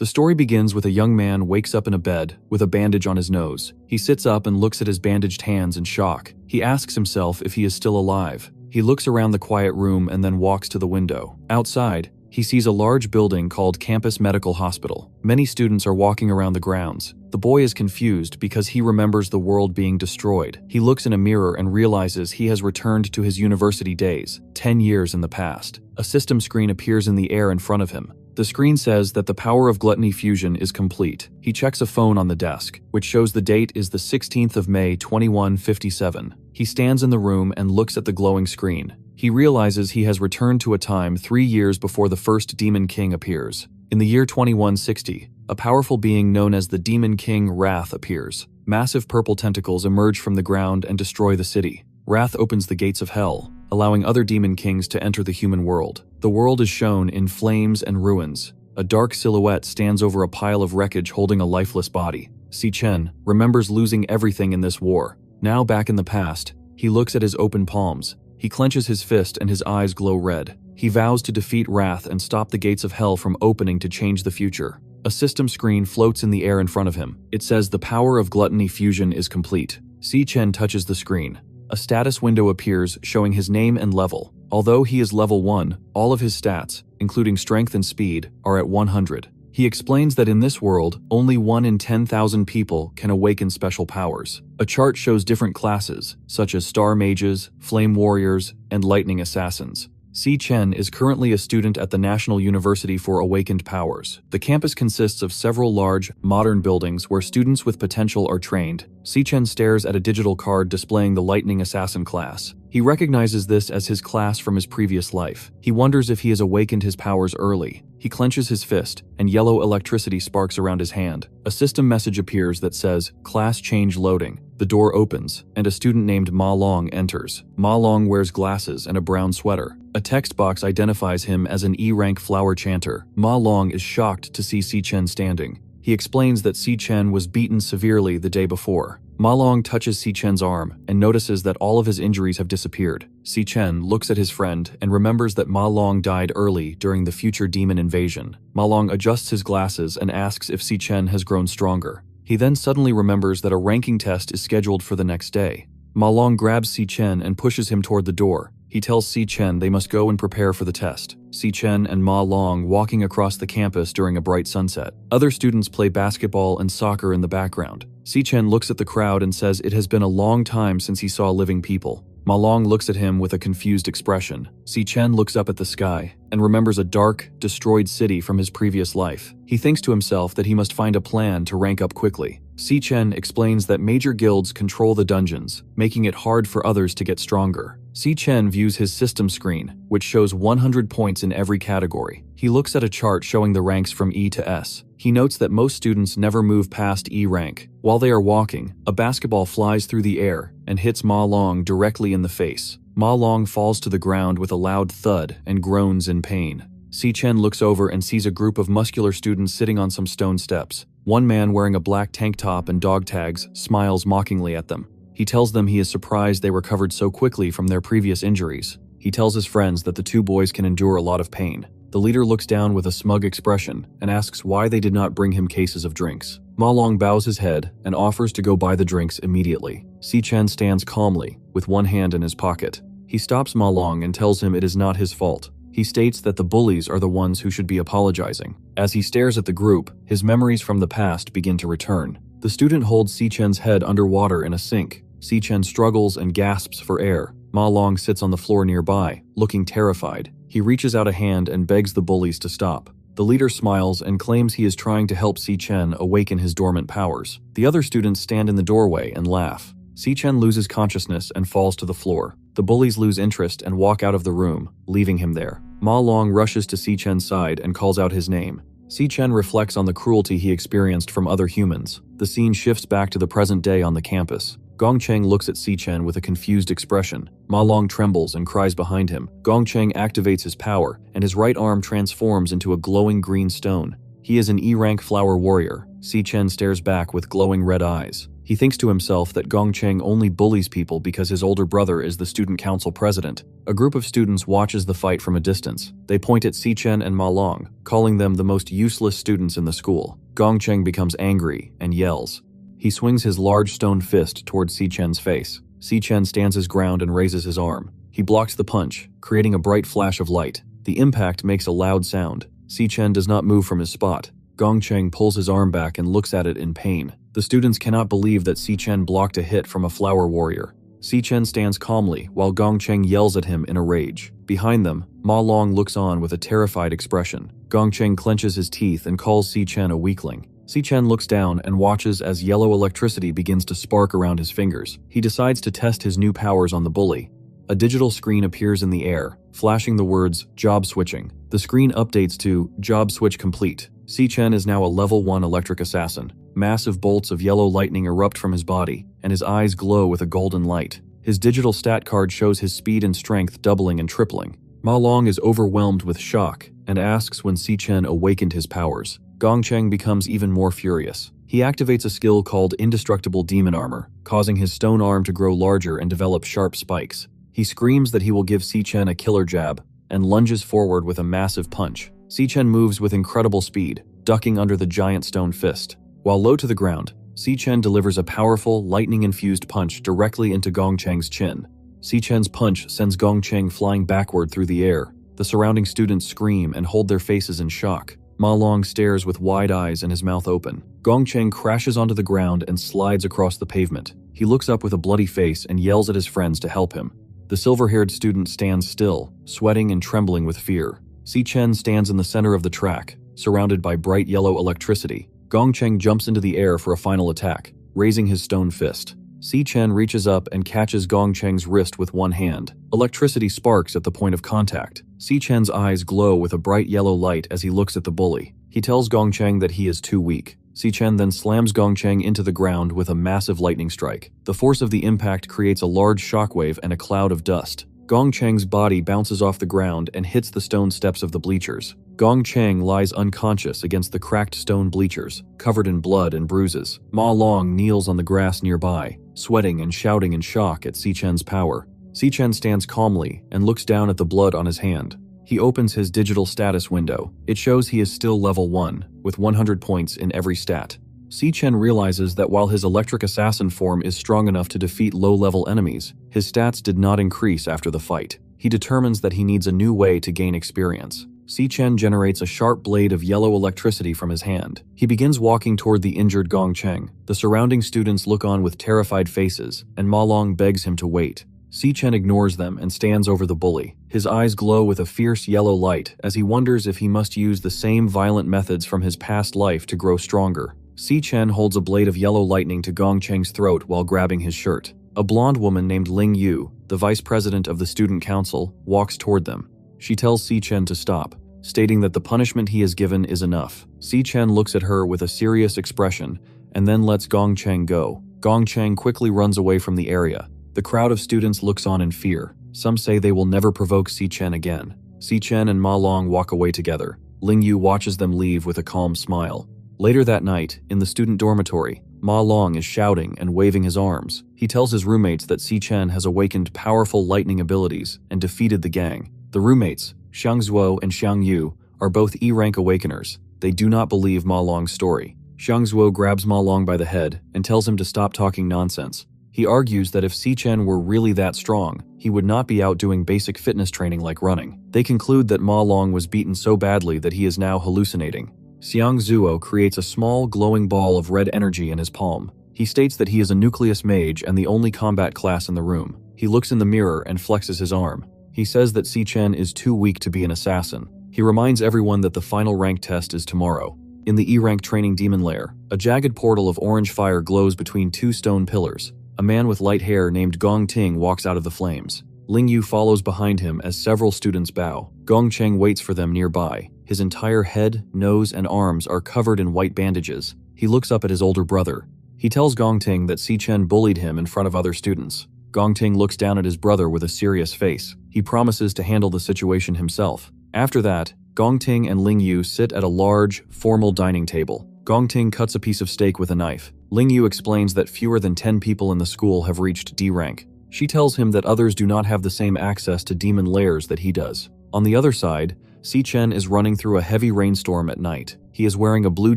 The story begins with a young man wakes up in a bed with a bandage on his nose. He sits up and looks at his bandaged hands in shock. He asks himself if he is still alive. He looks around the quiet room and then walks to the window. Outside, he sees a large building called Campus Medical Hospital. Many students are walking around the grounds. The boy is confused because he remembers the world being destroyed. He looks in a mirror and realizes he has returned to his university days, 10 years in the past. A system screen appears in the air in front of him. The screen says that the power of gluttony fusion is complete. He checks a phone on the desk, which shows the date is the 16th of May 2157. He stands in the room and looks at the glowing screen. He realizes he has returned to a time 3 years before the first Demon King appears. In the year 2160, a powerful being known as the Demon King Wrath appears. Massive purple tentacles emerge from the ground and destroy the city. Wrath opens the gates of hell, allowing other demon kings to enter the human world. The world is shown in flames and ruins. A dark silhouette stands over a pile of wreckage holding a lifeless body. Si Chen remembers losing everything in this war. Now back in the past, he looks at his open palms. He clenches his fist and his eyes glow red. He vows to defeat Wrath and stop the gates of hell from opening to change the future. A system screen floats in the air in front of him. It says the power of gluttony fusion is complete. Si Chen touches the screen. A status window appears showing his name and level. Although he is level 1, all of his stats, including strength and speed, are at 100. He explains that in this world, only 1 in 10,000 people can awaken special powers. A chart shows different classes, such as Star Mages, Flame Warriors, and Lightning Assassins. Si Chen is currently a student at the National University for Awakened Powers. The campus consists of several large, modern buildings where students with potential are trained. Si Chen stares at a digital card displaying the Lightning Assassin class. He recognizes this as his class from his previous life. He wonders if he has awakened his powers early. He clenches his fist, and yellow electricity sparks around his hand. A system message appears that says, "Class change loading." The door opens, and a student named Ma Long enters. Ma Long wears glasses and a brown sweater. A text box identifies him as an E-rank flower chanter. Ma Long is shocked to see Si Chen standing. He explains that Si Chen was beaten severely the day before. Ma Long touches Si Chen's arm and notices that all of his injuries have disappeared. Si Chen looks at his friend and remembers that Ma Long died early during the future demon invasion. Ma Long adjusts his glasses and asks if Si Chen has grown stronger. He then suddenly remembers that a ranking test is scheduled for the next day. Ma Long grabs Si Chen and pushes him toward the door. He tells Si Chen they must go and prepare for the test. Si Chen and Ma Long walking across the campus during a bright sunset. Other students play basketball and soccer in the background. Si Chen looks at the crowd and says it has been a long time since he saw living people. Ma Long looks at him with a confused expression. Si Chen looks up at the sky and remembers a dark, destroyed city from his previous life. He thinks to himself that he must find a plan to rank up quickly. Si Chen explains that major guilds control the dungeons, making it hard for others to get stronger. Si Chen views his system screen, which shows 100 points in every category. He looks at a chart showing the ranks from E to S. He notes that most students never move past E rank. While they are walking, a basketball flies through the air and hits Ma Long directly in the face. Ma Long falls to the ground with a loud thud and groans in pain. Si Chen looks over and sees a group of muscular students sitting on some stone steps. One man wearing a black tank top and dog tags smiles mockingly at them. He tells them he is surprised they recovered so quickly from their previous injuries. He tells his friends that the two boys can endure a lot of pain. The leader looks down with a smug expression and asks why they did not bring him cases of drinks. Ma Long bows his head and offers to go buy the drinks immediately. Si Chen stands calmly, with one hand in his pocket. He stops Ma Long and tells him it is not his fault. He states that the bullies are the ones who should be apologizing. As he stares at the group, his memories from the past begin to return. The student holds Si Chen's head underwater in a sink. Si Chen struggles and gasps for air. Ma Long sits on the floor nearby, looking terrified. He reaches out a hand and begs the bullies to stop. The leader smiles and claims he is trying to help Si Chen awaken his dormant powers. The other students stand in the doorway and laugh. Si Chen loses consciousness and falls to the floor. The bullies lose interest and walk out of the room, leaving him there. Ma Long rushes to Si Chen's side and calls out his name. Si Chen reflects on the cruelty he experienced from other humans. The scene shifts back to the present day on the campus. Gongcheng looks at Si Chen with a confused expression. Ma Long trembles and cries behind him. Gongcheng activates his power, and his right arm transforms into a glowing green stone. He is an E-rank flower warrior. Si Chen stares back with glowing red eyes. He thinks to himself that Gongcheng only bullies people because his older brother is the student council president. A group of students watches the fight from a distance. They point at Xichen and Ma Long, calling them the most useless students in the school. Gongcheng becomes angry and yells. He swings his large stone fist towards Xichen's face. Xichen stands his ground and raises his arm. He blocks the punch, creating a bright flash of light. The impact makes a loud sound. Xichen does not move from his spot. Gongcheng pulls his arm back and looks at it in pain. The students cannot believe that Xichen blocked a hit from a flower warrior. Xichen stands calmly while Gongcheng yells at him in a rage. Behind them, Ma Long looks on with a terrified expression. Gongcheng clenches his teeth and calls Xichen a weakling. Xichen looks down and watches as yellow electricity begins to spark around his fingers. He decides to test his new powers on the bully. A digital screen appears in the air, flashing the words, "Job switching." The screen updates to, "Job switch complete." Xichen is now a level 1 electric assassin. Massive bolts of yellow lightning erupt from his body, and his eyes glow with a golden light. His digital stat card shows his speed and strength doubling and tripling. Ma Long is overwhelmed with shock and asks when Xichen awakened his powers. Gongcheng becomes even more furious. He activates a skill called Indestructible Demon Armor, causing his stone arm to grow larger and develop sharp spikes. He screams that he will give Xichen a killer jab, and lunges forward with a massive punch. Xichen moves with incredible speed, ducking under the giant stone fist. While low to the ground, Xichen delivers a powerful, lightning-infused punch directly into Gongcheng's chin. Xichen's punch sends Gongcheng flying backward through the air. The surrounding students scream and hold their faces in shock. Ma Long stares with wide eyes and his mouth open. Gongcheng crashes onto the ground and slides across the pavement. He looks up with a bloody face and yells at his friends to help him. The silver-haired student stands still, sweating and trembling with fear. Xichen stands in the center of the track, surrounded by bright yellow electricity. Gongcheng jumps into the air for a final attack, raising his stone fist. Xichen reaches up and catches Gongcheng's wrist with one hand. Electricity sparks at the point of contact. Xichen's eyes glow with a bright yellow light as he looks at the bully. He tells Gongcheng that he is too weak. Xichen then slams Gongcheng into the ground with a massive lightning strike. The force of the impact creates a large shockwave and a cloud of dust. Gongcheng's body bounces off the ground and hits the stone steps of the bleachers. Gongcheng lies unconscious against the cracked stone bleachers, covered in blood and bruises. Ma Long kneels on the grass nearby, sweating and shouting in shock at Xichen's power. Xichen stands calmly and looks down at the blood on his hand. He opens his digital status window. It shows he is still level 1, with 100 points in every stat. Xichen realizes that while his electric assassin form is strong enough to defeat low-level enemies, his stats did not increase after the fight. He determines that he needs a new way to gain experience. Xichen generates a sharp blade of yellow electricity from his hand. He begins walking toward the injured Gongcheng. The surrounding students look on with terrified faces, and Ma Long begs him to wait. Xichen ignores them and stands over the bully. His eyes glow with a fierce yellow light as he wonders if he must use the same violent methods from his past life to grow stronger. Xichen holds a blade of yellow lightning to Gongcheng's throat while grabbing his shirt. A blonde woman named Ling Yu, the vice president of the student council, walks toward them. She tells Xichen to stop, stating that the punishment he has given is enough. Xichen looks at her with a serious expression and then lets Gongcheng go. Gongcheng quickly runs away from the area. The crowd of students looks on in fear. Some say they will never provoke Xichen again. Xichen and Ma Long walk away together. Ling Yu watches them leave with a calm smile. Later that night, in the student dormitory, Ma Long is shouting and waving his arms. He tells his roommates that Xichen has awakened powerful lightning abilities and defeated the gang. The roommates, Xiang Zuo and Xiang Yu, are both E-rank awakeners. They do not believe Ma Long's story. Xiang Zuo grabs Ma Long by the head and tells him to stop talking nonsense. He argues that if Xichen were really that strong, he would not be out doing basic fitness training like running. They conclude that Ma Long was beaten so badly that he is now hallucinating. Xiang Zuo creates a small, glowing ball of red energy in his palm. He states that he is a nucleus mage and the only combat class in the room. He looks in the mirror and flexes his arm. He says that Xichen is too weak to be an assassin. He reminds everyone that the final rank test is tomorrow. In the E-rank training demon lair, a jagged portal of orange fire glows between two stone pillars. A man with light hair named Gong Ting walks out of the flames. Ling Yu follows behind him as several students bow. Gongcheng waits for them nearby. His entire head, nose, and arms are covered in white bandages. He looks up at his older brother. He tells Gong Ting that Xichen bullied him in front of other students. Gong Ting looks down at his brother with a serious face. He promises to handle the situation himself. After that, Gong Ting and Ling Yu sit at a large, formal dining table. Gongting cuts a piece of steak with a knife. Lingyu explains that fewer than 10 people in the school have reached D rank. She tells him that others do not have the same access to demon lairs that he does. On the other side, Si-Chen is running through a heavy rainstorm at night. He is wearing a blue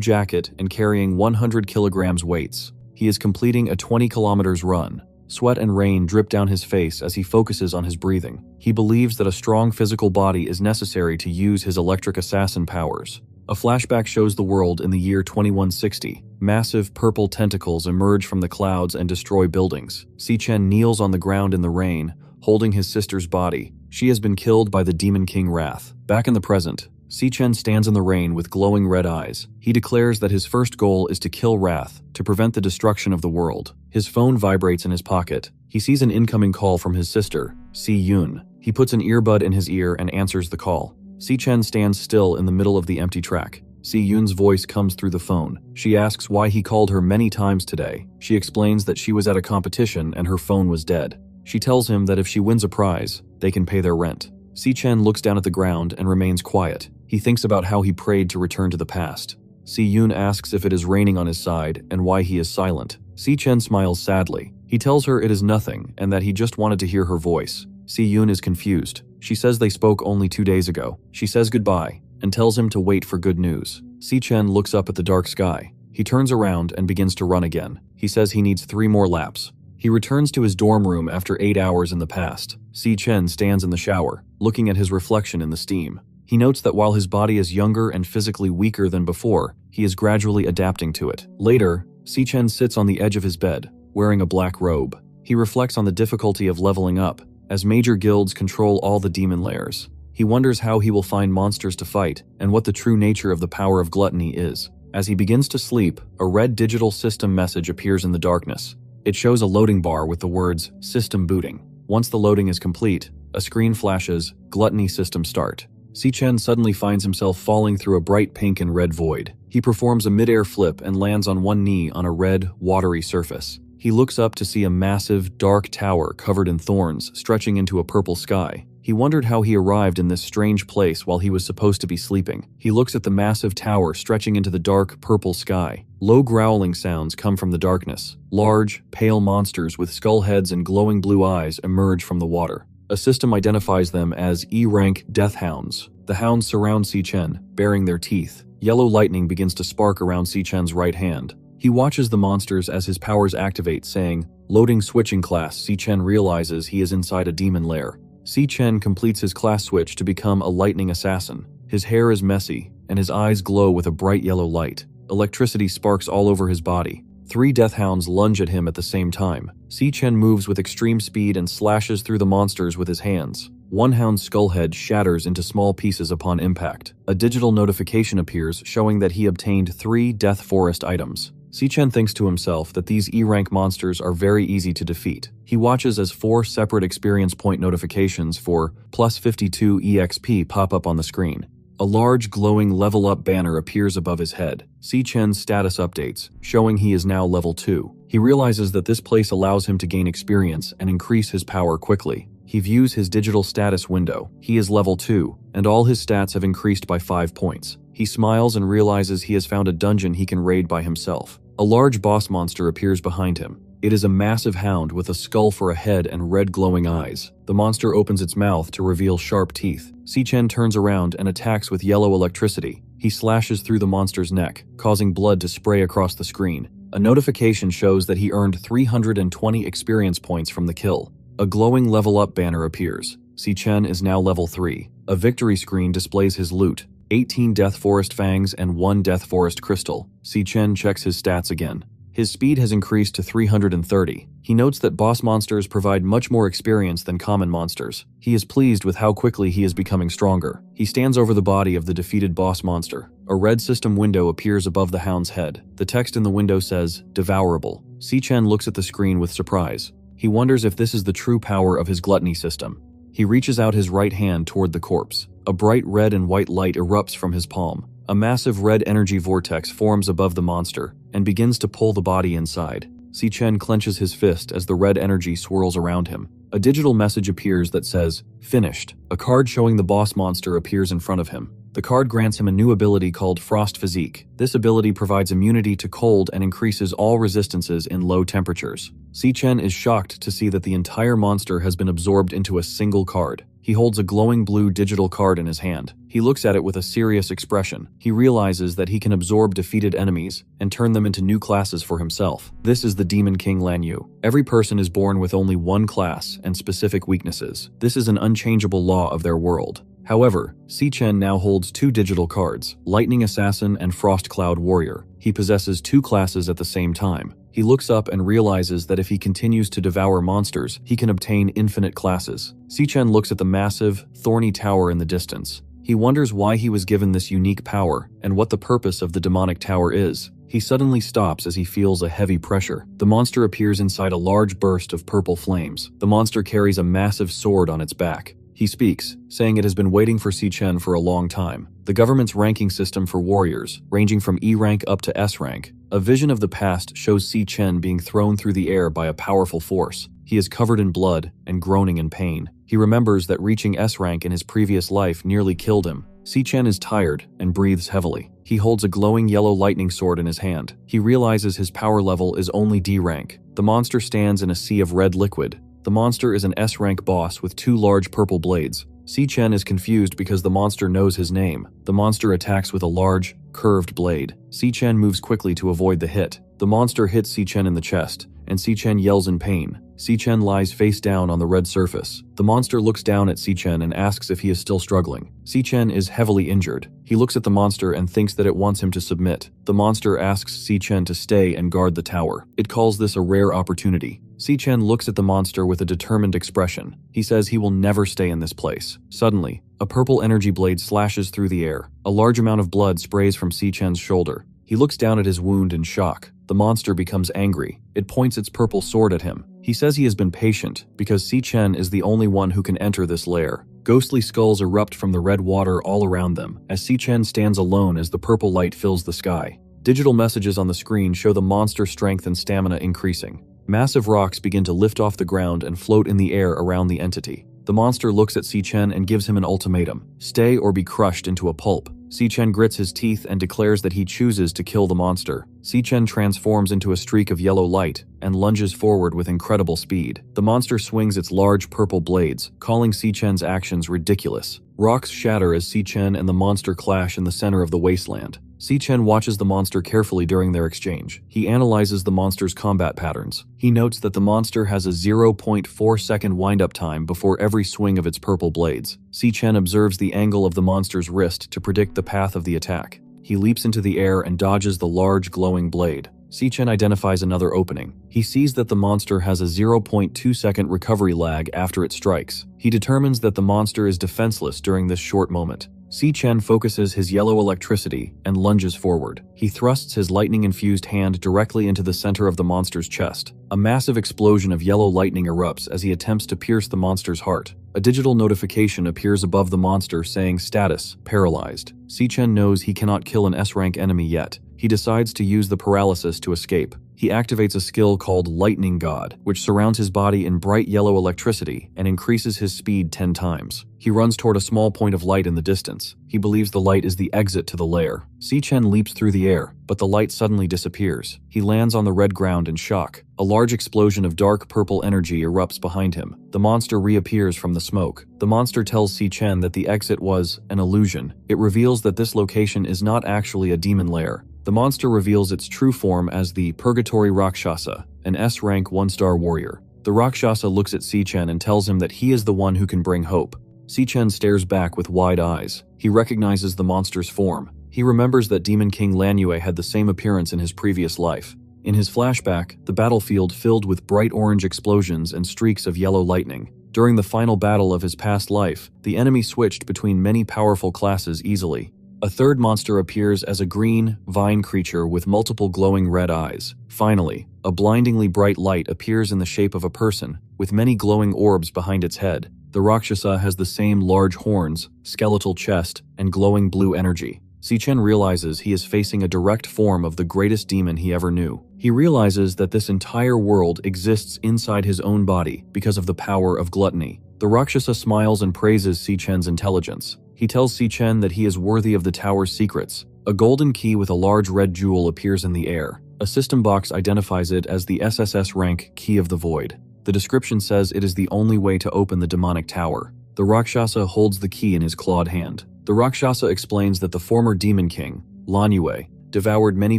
jacket and carrying 100 kilograms weights. He is completing a 20 kilometers run. Sweat and rain drip down his face as he focuses on his breathing. He believes that a strong physical body is necessary to use his electric assassin powers. A flashback shows the world in the year 2160. Massive purple tentacles emerge from the clouds and destroy buildings. Si-Chen kneels on the ground in the rain, holding his sister's body. She has been killed by the Demon King Wrath. Back in the present, Si-Chen stands in the rain with glowing red eyes. He declares that his first goal is to kill Wrath, to prevent the destruction of the world. His phone vibrates in his pocket. He sees an incoming call from his sister, Si-Yun. He puts an earbud in his ear and answers the call. Si-Chen stands still in the middle of the empty track. Si-Yun's voice comes through the phone. She asks why he called her many times today. She explains that she was at a competition and her phone was dead. She tells him that if she wins a prize, they can pay their rent. Si-Chen looks down at the ground and remains quiet. He thinks about how he prayed to return to the past. Si-Yun asks if it is raining on his side and why he is silent. Si-Chen smiles sadly. He tells her it is nothing and that he just wanted to hear her voice. Si-Yun is confused. She says they spoke only 2 days ago. She says goodbye and tells him to wait for good news. Si-Chen looks up at the dark sky. He turns around and begins to run again. He says he needs 3 more laps. He returns to his dorm room after 8 hours in the past. Si-Chen stands in the shower, looking at his reflection in the steam. He notes that while his body is younger and physically weaker than before, he is gradually adapting to it. Later, Si-Chen sits on the edge of his bed, wearing a black robe. He reflects on the difficulty of leveling up, as major guilds control all the demon lairs. He wonders how he will find monsters to fight and what the true nature of the power of gluttony is. As he begins to sleep, a red digital system message appears in the darkness. It shows a loading bar with the words, "System booting." Once the loading is complete, a screen flashes, "Gluttony system start." Si-Chen suddenly finds himself falling through a bright pink and red void. He performs a mid-air flip and lands on one knee on a red, watery surface. He looks up to see a massive, dark tower covered in thorns stretching into a purple sky. He wondered how he arrived in this strange place while he was supposed to be sleeping. He looks at the massive tower stretching into the dark, purple sky. Low growling sounds come from the darkness. Large, pale monsters with skull heads and glowing blue eyes emerge from the water. A system identifies them as E-rank death hounds. The hounds surround Si-Chen, baring their teeth. Yellow lightning begins to spark around Si-Chen's right hand. He watches the monsters as his powers activate, saying, "Loading switching class." Si-Chen realizes he is inside a demon lair. Si-Chen completes his class switch to become a lightning assassin. His hair is messy, and his eyes glow with a bright yellow light. Electricity sparks all over his body. 3 death hounds lunge at him at the same time. Si-Chen moves with extreme speed and slashes through the monsters with his hands. One hound's skull head shatters into small pieces upon impact. A digital notification appears showing that he obtained 3 Death Forest items. Si-Chen thinks to himself that these E-rank monsters are very easy to defeat. He watches as 4 separate experience point notifications for plus 52 EXP pop up on the screen. A large glowing level up banner appears above his head. Si-Chen's status updates, showing he is now level 2. He realizes that this place allows him to gain experience and increase his power quickly. He views his digital status window. He is level 2, and all his stats have increased by 5 points. He smiles and realizes he has found a dungeon he can raid by himself. A large boss monster appears behind him. It is a massive hound with a skull for a head and red glowing eyes. The monster opens its mouth to reveal sharp teeth. Si-Chen turns around and attacks with yellow electricity. He slashes through the monster's neck, causing blood to spray across the screen. A notification shows that he earned 320 experience points from the kill. A glowing level up banner appears. Si-Chen is now level 3. A victory screen displays his loot. 18 Death Forest Fangs and 1 Death Forest Crystal. Si-Chen checks his stats again. His speed has increased to 330. He notes that boss monsters provide much more experience than common monsters. He is pleased with how quickly he is becoming stronger. He stands over the body of the defeated boss monster. A red system window appears above the hound's head. The text in the window says, "Devourable." Si-Chen looks at the screen with surprise. He wonders if this is the true power of his gluttony system. He reaches out his right hand toward the corpse. A bright red and white light erupts from his palm. A massive red energy vortex forms above the monster and begins to pull the body inside. Si-Chen clenches his fist as the red energy swirls around him. A digital message appears that says, "Finished." A card showing the boss monster appears in front of him. The card grants him a new ability called Frost Physique. This ability provides immunity to cold and increases all resistances in low temperatures. Si-Chen is shocked to see that the entire monster has been absorbed into a single card. He holds a glowing blue digital card in his hand. He looks at it with a serious expression. He realizes that he can absorb defeated enemies and turn them into new classes for himself. This is the Demon King Lanyu. Every person is born with only one class and specific weaknesses. This is an unchangeable law of their world. However, Si-Chen now holds two digital cards, Lightning Assassin and Frost Cloud Warrior. He possesses two classes at the same time. He looks up and realizes that if he continues to devour monsters, he can obtain infinite classes. Si-Chen looks at the massive, thorny tower in the distance. He wonders why he was given this unique power and what the purpose of the demonic tower is. He suddenly stops as he feels a heavy pressure. The monster appears inside a large burst of purple flames. The monster carries a massive sword on its back. He speaks, saying it has been waiting for Si-Chen for a long time. The government's ranking system for warriors, ranging from E rank up to S rank. A vision of the past shows Si-Chen being thrown through the air by a powerful force. He is covered in blood and groaning in pain. He remembers that reaching S rank in his previous life nearly killed him. Si-Chen is tired and breathes heavily. He holds a glowing yellow lightning sword in his hand. He realizes his power level is only D rank. The monster stands in a sea of red liquid. The monster is an S-rank boss with two large purple blades. Si-Chen is confused because the monster knows his name. The monster attacks with a large, curved blade. Si-Chen moves quickly to avoid the hit. The monster hits Si-Chen in the chest, and Si-Chen yells in pain. Si-Chen lies face down on the red surface. The monster looks down at Si-Chen and asks if he is still struggling. Si-Chen is heavily injured. He looks at the monster and thinks that it wants him to submit. The monster asks Si-Chen to stay and guard the tower. It calls this a rare opportunity. Si-Chen looks at the monster with a determined expression. He says he will never stay in this place. Suddenly, a purple energy blade slashes through the air. A large amount of blood sprays from Si-Chen's shoulder. He looks down at his wound in shock. The monster becomes angry. It points its purple sword at him. He says he has been patient because Si-Chen is the only one who can enter this lair. Ghostly skulls erupt from the red water all around them as Si-Chen stands alone as the purple light fills the sky. Digital messages on the screen show the monster's strength and stamina increasing. Massive rocks begin to lift off the ground and float in the air around the entity. The monster looks at Si-Chen and gives him an ultimatum: stay or be crushed into a pulp. Si-Chen grits his teeth and declares that he chooses to kill the monster. Si-Chen transforms into a streak of yellow light and lunges forward with incredible speed. The monster swings its large purple blades, calling Si-Chen's actions ridiculous. Rocks shatter as Si-Chen and the monster clash in the center of the wasteland. Si-Chen watches the monster carefully during their exchange. He analyzes the monster's combat patterns. He notes that the monster has a 0.4 second wind-up time before every swing of its purple blades. Si-Chen observes the angle of the monster's wrist to predict the path of the attack. He leaps into the air and dodges the large glowing blade. Si-Chen identifies another opening. He sees that the monster has a 0.2 second recovery lag after it strikes. He determines that the monster is defenseless during this short moment. Si-Chen focuses his yellow electricity and lunges forward. He thrusts his lightning-infused hand directly into the center of the monster's chest. A massive explosion of yellow lightning erupts as he attempts to pierce the monster's heart. A digital notification appears above the monster saying status, paralyzed. Si-Chen knows he cannot kill an S-rank enemy yet. He decides to use the paralysis to escape. He activates a skill called Lightning God, which surrounds his body in bright yellow electricity and increases his speed 10 times. He runs toward a small point of light in the distance. He believes the light is the exit to the lair. Si-Chen leaps through the air, but the light suddenly disappears. He lands on the red ground in shock. A large explosion of dark purple energy erupts behind him. The monster reappears from the smoke. The monster tells Si-Chen that the exit was an illusion. It reveals that this location is not actually a demon lair. The monster reveals its true form as the Purgatory Rakshasa, an S-rank 1-star warrior. The Rakshasa looks at Si-Chen and tells him that he is the one who can bring hope. Si-Chen stares back with wide eyes. He recognizes the monster's form. He remembers that Demon King Lanyu had the same appearance in his previous life. In his flashback, the battlefield filled with bright orange explosions and streaks of yellow lightning. During the final battle of his past life, the enemy switched between many powerful classes easily. A third monster appears as a green, vine creature with multiple glowing red eyes. Finally, a blindingly bright light appears in the shape of a person, with many glowing orbs behind its head. The Rakshasa has the same large horns, skeletal chest, and glowing blue energy. Si-Chen realizes he is facing a direct form of the greatest demon he ever knew. He realizes that this entire world exists inside his own body because of the power of gluttony. The Rakshasa smiles and praises Si-Chen's intelligence. He tells Si-Chen that he is worthy of the tower's secrets. A golden key with a large red jewel appears in the air. A system box identifies it as the SSS-Rank Key of the Void. The description says it is the only way to open the demonic tower. The Rakshasa holds the key in his clawed hand. The Rakshasa explains that the former demon king, MANHUA, devoured many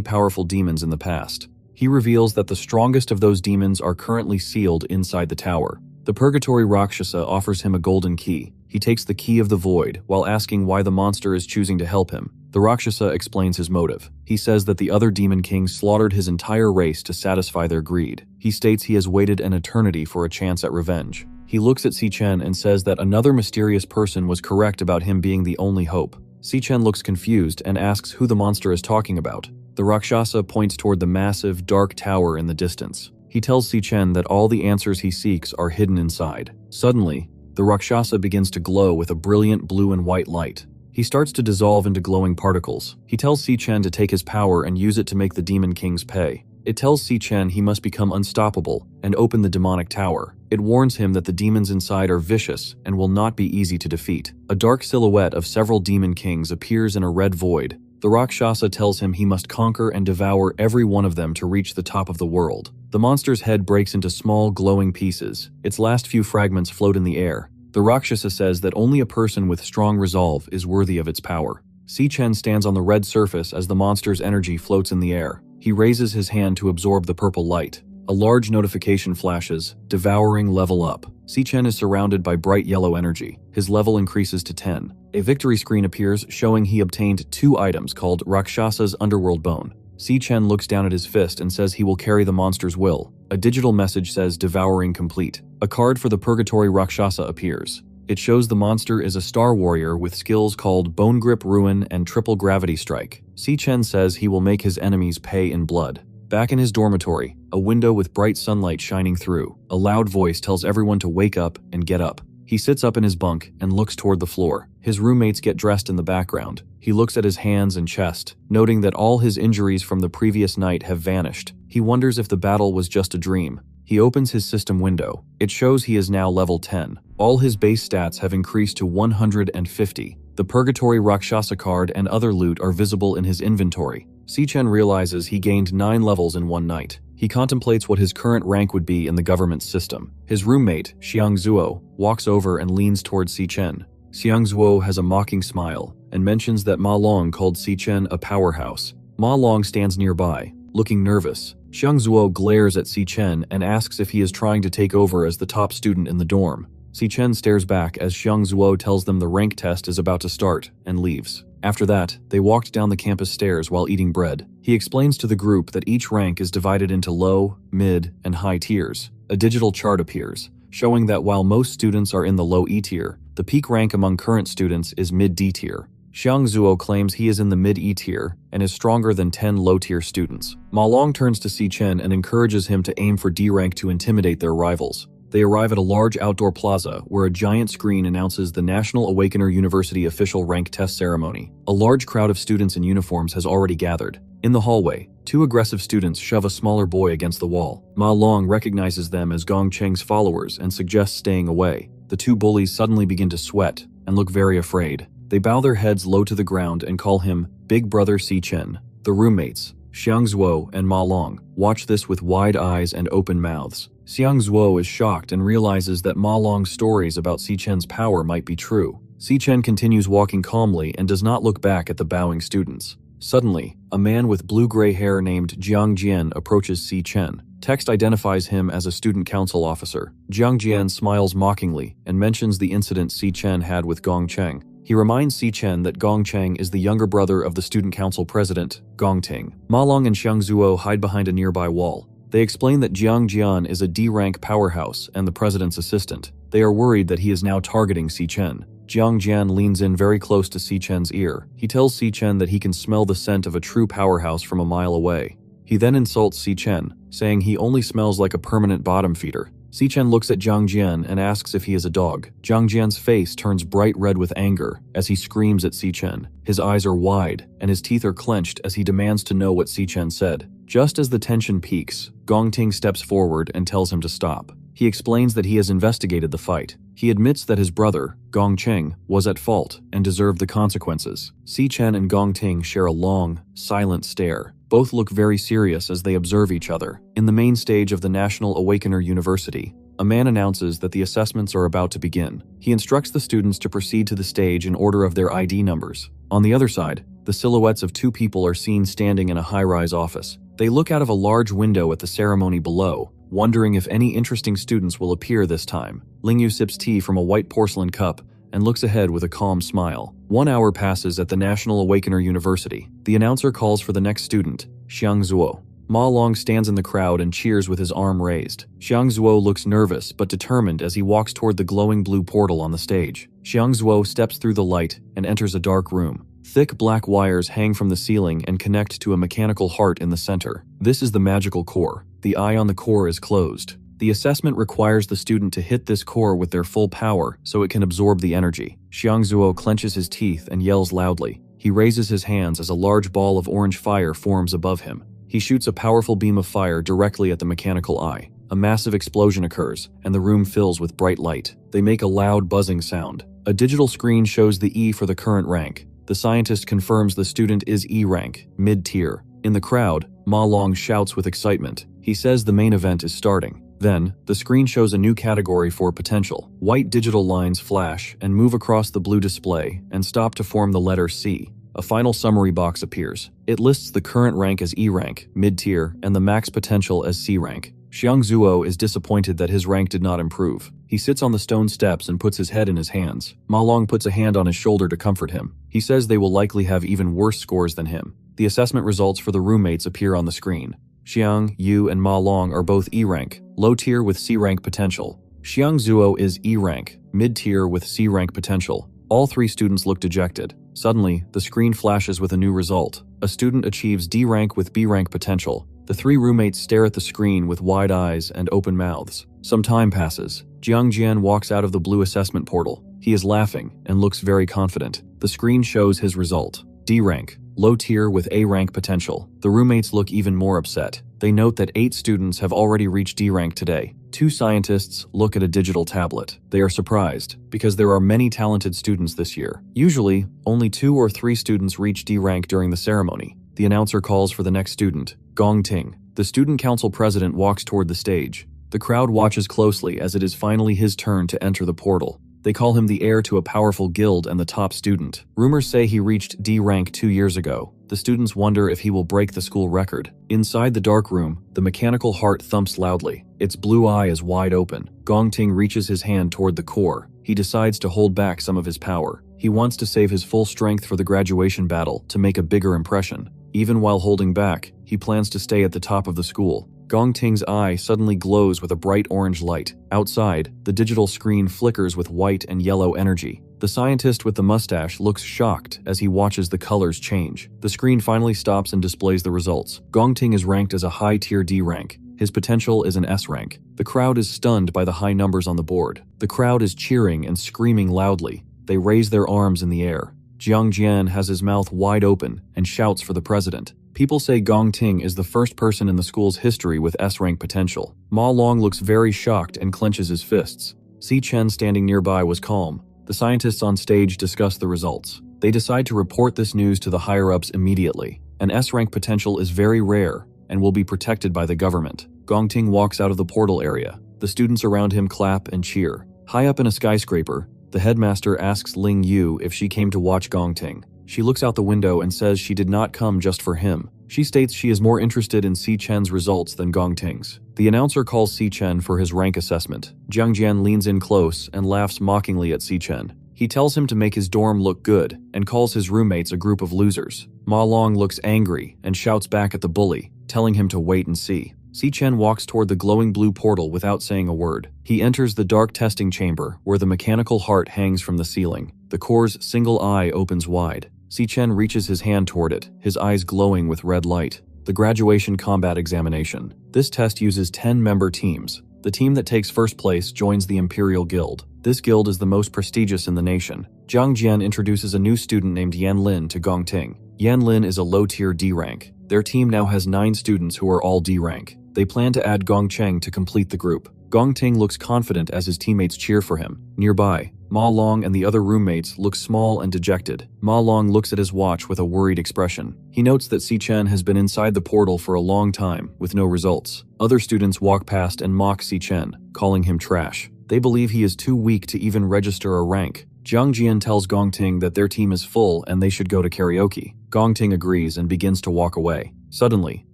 powerful demons in the past. He reveals that the strongest of those demons are currently sealed inside the tower. The Purgatory Rakshasa offers him a golden key. He takes the key of the void while asking why the monster is choosing to help him. The Rakshasa explains his motive. He says that the other demon kings slaughtered his entire race to satisfy their greed. He states he has waited an eternity for a chance at revenge. He looks at Si-Chen and says that another mysterious person was correct about him being the only hope. Si-Chen looks confused and asks who the monster is talking about. The Rakshasa points toward the massive, dark tower in the distance. He tells Si-Chen that all the answers he seeks are hidden inside. Suddenly, the Rakshasa begins to glow with a brilliant blue and white light. He starts to dissolve into glowing particles. He tells Si-Chen to take his power and use it to make the demon kings pay. It tells Si-Chen he must become unstoppable and open the demonic tower. It warns him that the demons inside are vicious and will not be easy to defeat. A dark silhouette of several demon kings appears in a red void. The Rakshasa tells him he must conquer and devour every one of them to reach the top of the world. The monster's head breaks into small, glowing pieces. Its last few fragments float in the air. The Rakshasa says that only a person with strong resolve is worthy of its power. Si-Chen stands on the red surface as the monster's energy floats in the air. He raises his hand to absorb the purple light. A large notification flashes, devouring level up. Si-Chen is surrounded by bright yellow energy. His level increases to 10. A victory screen appears showing he obtained 2 items called Rakshasa's Underworld Bone. Si-Chen looks down at his fist and says he will carry the monster's will. A digital message says devouring complete. A card for the Purgatory Rakshasa appears. It shows the monster is a star warrior with skills called Bone Grip Ruin and Triple Gravity Strike. Si-Chen says he will make his enemies pay in blood. Back in his dormitory, a window with bright sunlight shining through. A loud voice tells everyone to wake up and get up. He sits up in his bunk and looks toward the floor. His roommates get dressed in the background. He looks at his hands and chest, noting that all his injuries from the previous night have vanished. He wonders if the battle was just a dream. He opens his system window. It shows he is now level 10. All his base stats have increased to 150. The Purgatory Rakshasa card and other loot are visible in his inventory. Si-Chen realizes he gained 9 levels in one night. He contemplates what his current rank would be in the government system. His roommate, Xiangzuo, walks over and leans towards Si-Chen. Xiangzuo has a mocking smile and mentions that Ma Long called Si-Chen a powerhouse. Ma Long stands nearby, looking nervous. Xiangzuo glares at Si-Chen and asks if he is trying to take over as the top student in the dorm. Si-Chen stares back as Xiangzuo tells them the rank test is about to start and leaves. After that, they walked down the campus stairs while eating bread. He explains to the group that each rank is divided into low, mid, and high tiers. A digital chart appears, showing that while most students are in the low E tier, the peak rank among current students is mid D tier. Xiangzuo claims he is in the mid E tier and is stronger than 10 low-tier students. Ma Long turns to Si-Chen and encourages him to aim for D rank to intimidate their rivals. They arrive at a large outdoor plaza where a giant screen announces the National Awakener University official rank test ceremony. A large crowd of students in uniforms has already gathered. In the hallway, 2 aggressive students shove a smaller boy against the wall. Ma Long recognizes them as Gong Cheng's followers and suggests staying away. The 2 bullies suddenly begin to sweat and look very afraid. They bow their heads low to the ground and call him Big Brother Si-Chen. The roommates, Xiangzuo and Ma Long, watch this with wide eyes and open mouths. Xiangzuo is shocked and realizes that Ma Long's stories about Si-Chen's power might be true. Si-Chen continues walking calmly and does not look back at the bowing students. Suddenly, a man with blue-gray hair named Jiang Jian approaches Si-Chen. Text identifies him as a student council officer. Jiang Jian smiles mockingly and mentions the incident Si-Chen had with Gong Cheng. He reminds Si-Chen that Gong Cheng is the younger brother of the student council president, Gong Ting. Ma Long and Xiangzuo hide behind a nearby wall. They explain that Jiang Jian is a D-rank powerhouse and the president's assistant. They are worried that he is now targeting Si-Chen. Jiang Jian leans in very close to Si-Chen's ear. He tells Si-Chen that he can smell the scent of a true powerhouse from a mile away. He then insults Si-Chen, saying he only smells like a permanent bottom feeder. Si-Chen looks at Jiang Jian and asks if he is a dog. Jiang Jian's face turns bright red with anger as he screams at Si-Chen. His eyes are wide and his teeth are clenched as he demands to know what Si-Chen said. Just as the tension peaks, Gong Ting steps forward and tells him to stop. He explains that he has investigated the fight. He admits that his brother, Gong Cheng, was at fault and deserved the consequences. Si Chen and Gong Ting share a long, silent stare. Both look very serious as they observe each other. In the main stage of the National Awakener University, a man announces that the assessments are about to begin. He instructs the students to proceed to the stage in order of their ID numbers. On the other side, the silhouettes of two people are seen standing in a high-rise office. They look out of a large window at the ceremony below, wondering if any interesting students will appear this time. Lingyu sips tea from a white porcelain cup and looks ahead with a calm smile. 1 hour passes at the National Awakener University. The announcer calls for the next student, Xiang Zuo. Ma Long stands in the crowd and cheers with his arm raised. Xiang Zuo looks nervous but determined as he walks toward the glowing blue portal on the stage. Xiang Zuo steps through the light and enters a dark room. Thick black wires hang from the ceiling and connect to a mechanical heart in the center. This is the magical core. The eye on the core is closed. The assessment requires the student to hit this core with their full power so it can absorb the energy. Xiang Zuo clenches his teeth and yells loudly. He raises his hands as a large ball of orange fire forms above him. He shoots a powerful beam of fire directly at the mechanical eye. A massive explosion occurs, and the room fills with bright light. They make a loud buzzing sound. A digital screen shows the E for the current rank. The scientist confirms the student is E rank, mid-tier. In the crowd, Ma Long shouts with excitement. He says the main event is starting. Then, the screen shows a new category for potential. White digital lines flash and move across the blue display and stop to form the letter C. A final summary box appears. It lists the current rank as E rank, mid-tier, and the max potential as C rank. Xiang Zuo is disappointed that his rank did not improve. He sits on the stone steps and puts his head in his hands. Ma Long puts a hand on his shoulder to comfort him. He says they will likely have even worse scores than him. The assessment results for the roommates appear on the screen. Xiang, Yu, and Ma Long are both E rank, low tier with C rank potential. Xiang Zuo is E rank, mid-tier with C rank potential. All three students look dejected. Suddenly, the screen flashes with a new result. A student achieves D rank with B rank potential. The three roommates stare at the screen with wide eyes and open mouths. Some time passes. Jiang Jian walks out of the blue assessment portal. He is laughing and looks very confident. The screen shows his result. D rank, low tier with A rank potential. The roommates look even more upset. They note that 8 students have already reached D rank today. 2 scientists look at a digital tablet. They are surprised because there are many talented students this year. Usually, only 2 or 3 students reach D rank during the ceremony. The announcer calls for the next student, Gong Ting. The student council president walks toward the stage. The crowd watches closely as it is finally his turn to enter the portal. They call him the heir to a powerful guild and the top student. Rumors say he reached D rank 2 years ago. The students wonder if he will break the school record. Inside the dark room, the mechanical heart thumps loudly. Its blue eye is wide open. Gong Ting reaches his hand toward the core. He decides to hold back some of his power. He wants to save his full strength for the graduation battle to make a bigger impression. Even while holding back, he plans to stay at the top of the school. Gong Ting's eye suddenly glows with a bright orange light. Outside, the digital screen flickers with white and yellow energy. The scientist with the mustache looks shocked as he watches the colors change. The screen finally stops and displays the results. Gong Ting is ranked as a high-tier D rank. His potential is an S rank. The crowd is stunned by the high numbers on the board. The crowd is cheering and screaming loudly. They raise their arms in the air. Jiang Jian has his mouth wide open and shouts for the president. People say Gong Ting is the first person in the school's history with S-rank potential. Ma Long looks very shocked and clenches his fists. Si Chen standing nearby was calm. The scientists on stage discuss the results. They decide to report this news to the higher-ups immediately. An S-rank potential is very rare and will be protected by the government. Gong Ting walks out of the portal area. The students around him clap and cheer. High up in a skyscraper, the headmaster asks Ling Yu if she came to watch Gong Ting. She looks out the window and says she did not come just for him. She states she is more interested in Si Chen's results than Gong Ting's. The announcer calls Si Chen for his rank assessment. Jiang Jian leans in close and laughs mockingly at Si Chen. He tells him to make his dorm look good and calls his roommates a group of losers. Ma Long looks angry and shouts back at the bully, telling him to wait and see. Si Chen walks toward the glowing blue portal without saying a word. He enters the dark testing chamber where the mechanical heart hangs from the ceiling. The core's single eye opens wide. Si Chen reaches his hand toward it, his eyes glowing with red light. The graduation combat examination. This test uses 10-member teams. The team that takes first place joins the Imperial Guild. This guild is the most prestigious in the nation. Jiang Jian introduces a new student named Yan Lin to Gong Ting. Yan Lin is a low-tier D rank. Their team now has 9 students who are all D rank. They plan to add Gong Cheng to complete the group. Gongting looks confident as his teammates cheer for him. Nearby, Ma Long and the other roommates look small and dejected. Ma Long looks at his watch with a worried expression. He notes that Si Chen has been inside the portal for a long time, with no results. Other students walk past and mock Si Chen, calling him trash. They believe he is too weak to even register a rank. Jiang Jian tells Gongting that their team is full and they should go to karaoke. Gongting agrees and begins to walk away. Suddenly,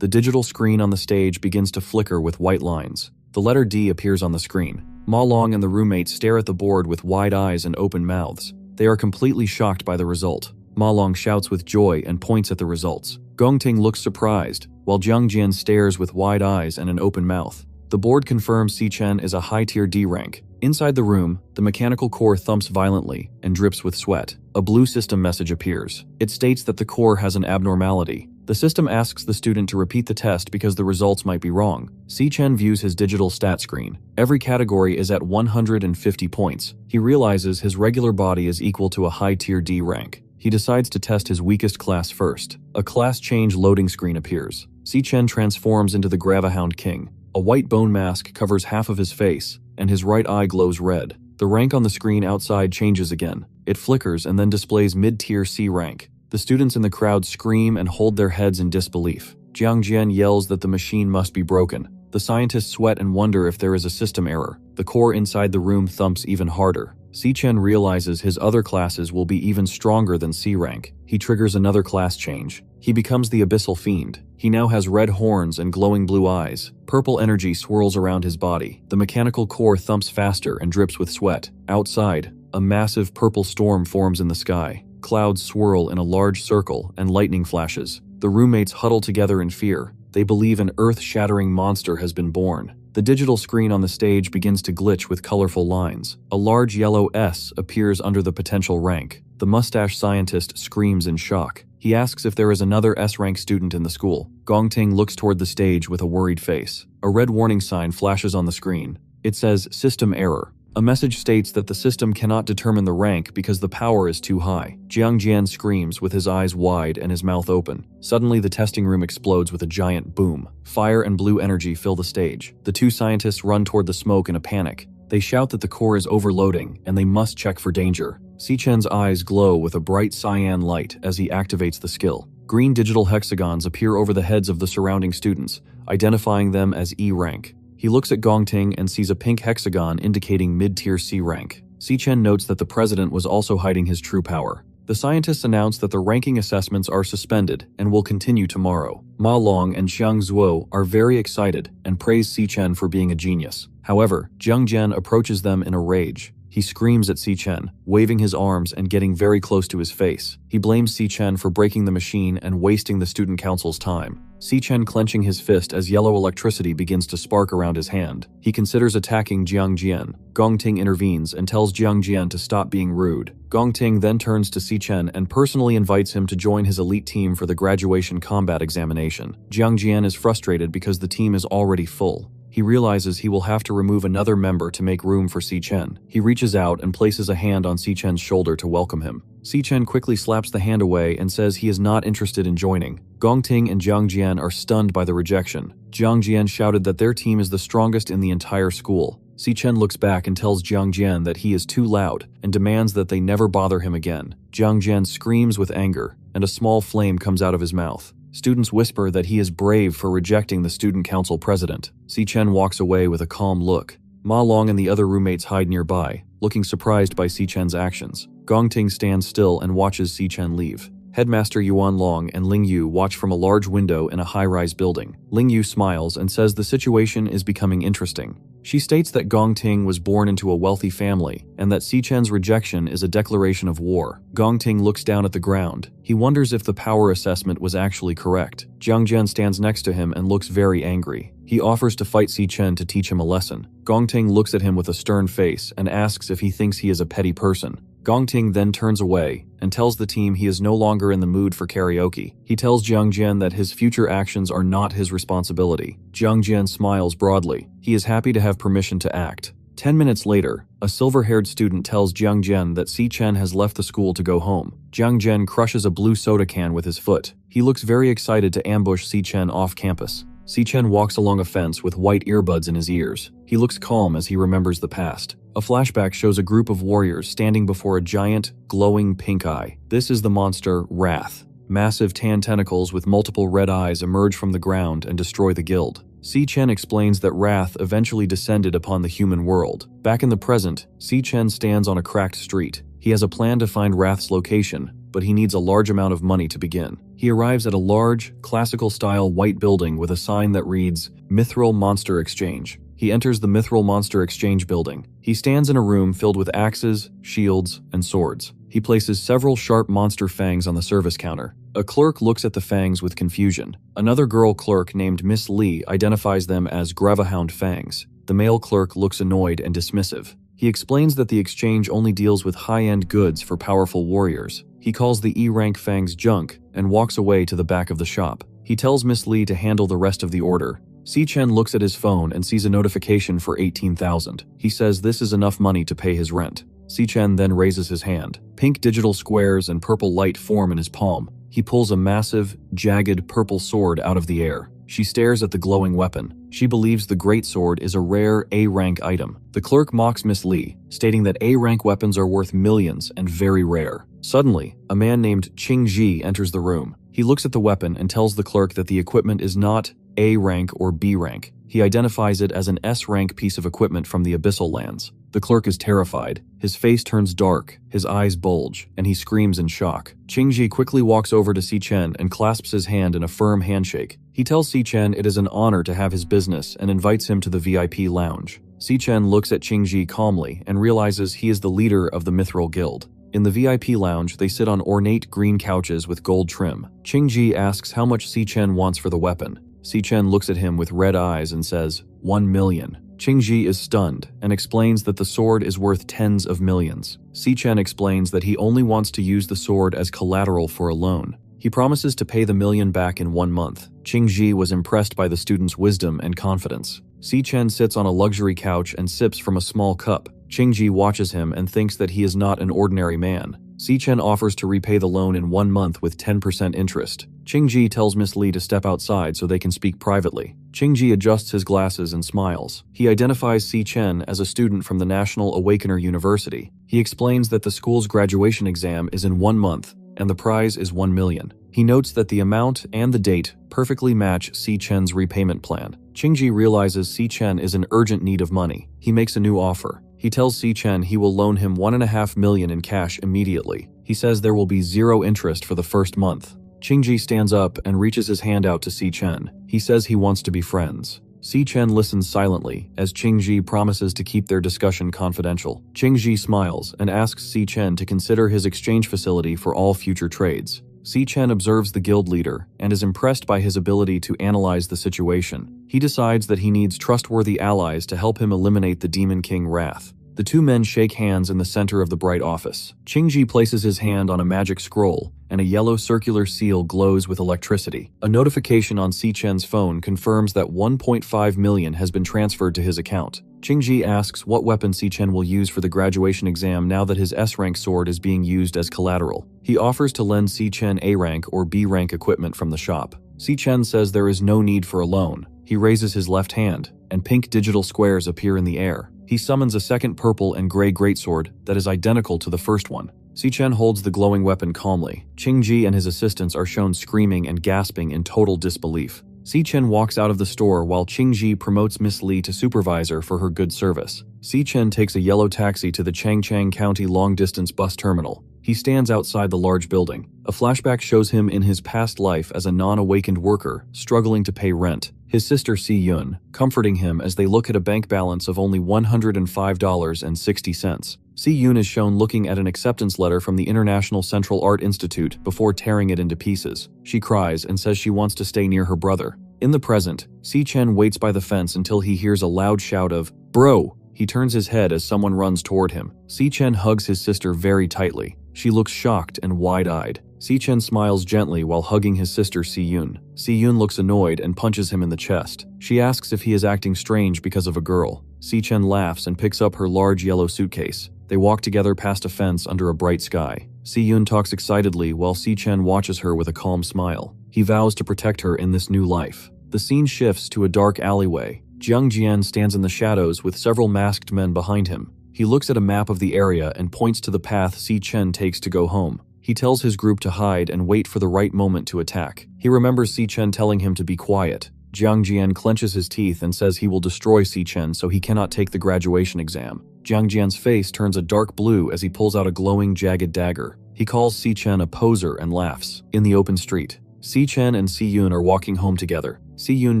the digital screen on the stage begins to flicker with white lines. The letter D appears on the screen. Ma Long and the roommates stare at the board with wide eyes and open mouths. They are completely shocked by the result. Ma Long shouts with joy and points at the results. Gongting looks surprised, while Jiang Jian stares with wide eyes and an open mouth. The board confirms Si Chen is a high-tier D rank. Inside the room, the mechanical core thumps violently and drips with sweat. A blue system message appears. It states that the core has an abnormality. The system asks the student to repeat the test because the results might be wrong. Si Chen views his digital stat screen. Every category is at 150 points. He realizes his regular body is equal to a high-tier D rank. He decides to test his weakest class first. A class change loading screen appears. Si Chen transforms into the Gravahound King. A white bone mask covers half of his face, and his right eye glows red. The rank on the screen outside changes again. It flickers and then displays mid-tier C rank. The students in the crowd scream and hold their heads in disbelief. Jiang Jian yells that the machine must be broken. The scientists sweat and wonder if there is a system error. The core inside the room thumps even harder. Si Chen realizes his other classes will be even stronger than C rank. He triggers another class change. He becomes the Abyssal Fiend. He now has red horns and glowing blue eyes. Purple energy swirls around his body. The mechanical core thumps faster and drips with sweat. Outside, a massive purple storm forms in the sky. Clouds swirl in a large circle and lightning flashes. The roommates huddle together in fear. They believe an earth-shattering monster has been born. The digital screen on the stage begins to glitch with colorful lines. A large yellow S appears under the potential rank. The mustache scientist screams in shock. He asks if there is another S-rank student in the school. Gongting looks toward the stage with a worried face. A red warning sign flashes on the screen. It says, "System error." A message states that the system cannot determine the rank because the power is too high. Jiang Jian screams with his eyes wide and his mouth open. Suddenly, the testing room explodes with a giant boom. Fire and blue energy fill the stage. The two scientists run toward the smoke in a panic. They shout that the core is overloading and they must check for danger. Si Chen's eyes glow with a bright cyan light as he activates the skill. Green digital hexagons appear over the heads of the surrounding students, identifying them as E rank. He looks at Gongting and sees a pink hexagon indicating mid-tier C rank. Si Chen notes that the president was also hiding his true power. The scientists announce that the ranking assessments are suspended and will continue tomorrow. Ma Long and Xiang Zuo are very excited and praise Si Chen for being a genius. However, Jiang Jian approaches them in a rage. He screams at Si Chen, waving his arms and getting very close to his face. He blames Si Chen for breaking the machine and wasting the student council's time. Si Chen clenching his fist as yellow electricity begins to spark around his hand. He considers attacking Jiang Jian. Gongting intervenes and tells Jiang Jian to stop being rude. Gongting then turns to Si Chen and personally invites him to join his elite team for the graduation combat examination. Jiang Jian is frustrated because the team is already full. He realizes he will have to remove another member to make room for Si Chen. He reaches out and places a hand on Si Chen's shoulder to welcome him. Si Chen quickly slaps the hand away and says he is not interested in joining. Gongting and Jiang Jian are stunned by the rejection. Jiang Jian shouted that their team is the strongest in the entire school. Si Chen looks back and tells Jiang Jian that he is too loud and demands that they never bother him again. Jiang Jian screams with anger, and a small flame comes out of his mouth. Students whisper that he is brave for rejecting the student council president. Si Chen walks away with a calm look. Ma Long and the other roommates hide nearby, looking surprised by Si Chen's actions. Gongting stands still and watches Si Chen leave. Headmaster Yuan Long and Ling Yu watch from a large window in a high-rise building. Ling Yu smiles and says the situation is becoming interesting. She states that Gongting was born into a wealthy family and that Si Chen's rejection is a declaration of war. Gongting looks down at the ground. He wonders if the power assessment was actually correct. Jiang Jian stands next to him and looks very angry. He offers to fight Si Chen to teach him a lesson. Gongting looks at him with a stern face and asks if he thinks he is a petty person. Gongting then turns away and tells the team he is no longer in the mood for karaoke. He tells Jiang Jian that his future actions are not his responsibility. Jiang Jian smiles broadly. He is happy to have permission to act. 10 minutes later, a silver-haired student tells Jiang Jian that Si Chen has left the school to go home. Jiang Jian crushes a blue soda can with his foot. He looks very excited to ambush Si Chen off campus. Si-chen walks along a fence with white earbuds in his ears. He looks calm as he remembers the past. A flashback shows a group of warriors standing before a giant, glowing pink eye. This is the monster, Wrath. Massive tan tentacles with multiple red eyes emerge from the ground and destroy the guild. Si-chen explains that Wrath eventually descended upon the human world. Back in the present, Si-chen stands on a cracked street. He has a plan to find Wrath's location, but he needs a large amount of money to begin. He arrives at a large, classical-style white building with a sign that reads, Mithril Monster Exchange. He enters the Mithril Monster Exchange building. He stands in a room filled with axes, shields, and swords. He places several sharp monster fangs on the service counter. A clerk looks at the fangs with confusion. Another girl clerk named Miss Lee identifies them as Gravehound fangs. The male clerk looks annoyed and dismissive. He explains that the exchange only deals with high-end goods for powerful warriors. He calls the E-rank fangs junk and walks away to the back of the shop. He tells Miss Lee to handle the rest of the order. Si-chen looks at his phone and sees a notification for 18,000. He says this is enough money to pay his rent. Si-chen then raises his hand. Pink digital squares and purple light form in his palm. He pulls a massive, jagged purple sword out of the air. She stares at the glowing weapon. She believes the great sword is a rare A-rank item. The clerk mocks Miss Lee, stating that A-rank weapons are worth millions and very rare. Suddenly, a man named Ching Ji enters the room. He looks at the weapon and tells the clerk that the equipment is not A-rank or B-rank. He identifies it as an S-rank piece of equipment from the Abyssal Lands. The clerk is terrified. His face turns dark, his eyes bulge, and he screams in shock. Ching-ji quickly walks over to Si-chen and clasps his hand in a firm handshake. He tells Si-chen it is an honor to have his business and invites him to the VIP lounge. Si-chen looks at Ching-ji calmly and realizes he is the leader of the Mithril Guild. In the VIP lounge, they sit on ornate green couches with gold trim. Ching-ji asks how much Si-chen wants for the weapon. Si-chen looks at him with red eyes and says, 1 million. Ching-ji is stunned and explains that the sword is worth tens of millions. Si-chen explains that he only wants to use the sword as collateral for a loan. He promises to pay the million back in 1 month. Ching-ji was impressed by the student's wisdom and confidence. Si-chen sits on a luxury couch and sips from a small cup. Ching-ji watches him and thinks that he is not an ordinary man. Si-chen offers to repay the loan in 1 month with 10% interest. Ching-ji tells Miss Lee to step outside so they can speak privately. Ching-ji adjusts his glasses and smiles. He identifies Si-chen as a student from the National Awakener University. He explains that the school's graduation exam is in 1 month, and the prize is 1 million. He notes that the amount and the date perfectly match Si-chen's repayment plan. Ching-ji realizes Si-chen is in urgent need of money. He makes a new offer. He tells Si-chen he will loan him 1.5 million in cash immediately. He says there will be 0 interest for the first month. Ching-ji stands up and reaches his hand out to Si-chen. He says he wants to be friends. Si-chen listens silently as Ching-ji promises to keep their discussion confidential. Ching-ji smiles and asks Si-chen to consider his exchange facility for all future trades. Si-chen observes the guild leader and is impressed by his ability to analyze the situation. He decides that he needs trustworthy allies to help him eliminate the Demon King Wrath. The two men shake hands in the center of the bright office. Ching-ji places his hand on a magic scroll, and a yellow circular seal glows with electricity. A notification on Si-chen's phone confirms that 1.5 million has been transferred to his account. Ching-ji asks what weapon Si-chen will use for the graduation exam now that his S-rank sword is being used as collateral. He offers to lend Si-chen A-rank or B-rank equipment from the shop. Si-chen says there is no need for a loan. He raises his left hand, and pink digital squares appear in the air. He summons a second purple and gray greatsword that is identical to the first one. Si-chen holds the glowing weapon calmly. Ching-ji and his assistants are shown screaming and gasping in total disbelief. Si-chen walks out of the store while Ching-ji promotes Miss Lee to supervisor for her good service. Si-chen takes a yellow taxi to the Changchang County long-distance bus terminal. He stands outside the large building. A flashback shows him in his past life as a non-awakened worker, struggling to pay rent. His sister Si-yun, comforting him as they look at a bank balance of only $105.60. Si-yun is shown looking at an acceptance letter from the International Central Art Institute before tearing it into pieces. She cries and says she wants to stay near her brother. In the present, Si-chen waits by the fence until he hears a loud shout of, "Bro!" He turns his head as someone runs toward him. Si-chen hugs his sister very tightly. She looks shocked and wide-eyed. Si-chen smiles gently while hugging his sister Si-yun. Si-yun looks annoyed and punches him in the chest. She asks if he is acting strange because of a girl. Si-chen laughs and picks up her large yellow suitcase. They walk together past a fence under a bright sky. Si-yun talks excitedly while Si-chen watches her with a calm smile. He vows to protect her in this new life. The scene shifts to a dark alleyway. Jiang Jian stands in the shadows with several masked men behind him. He looks at a map of the area and points to the path Si Chen takes to go home. He tells his group to hide and wait for the right moment to attack. He remembers Si Chen telling him to be quiet. Jiang Jian clenches his teeth and says he will destroy Si Chen so he cannot take the graduation exam. Jiang Jian's face turns a dark blue as he pulls out a glowing, jagged dagger. He calls Si Chen a poser and laughs. In the open street, Si Chen and Si Yun are walking home together. Si Yun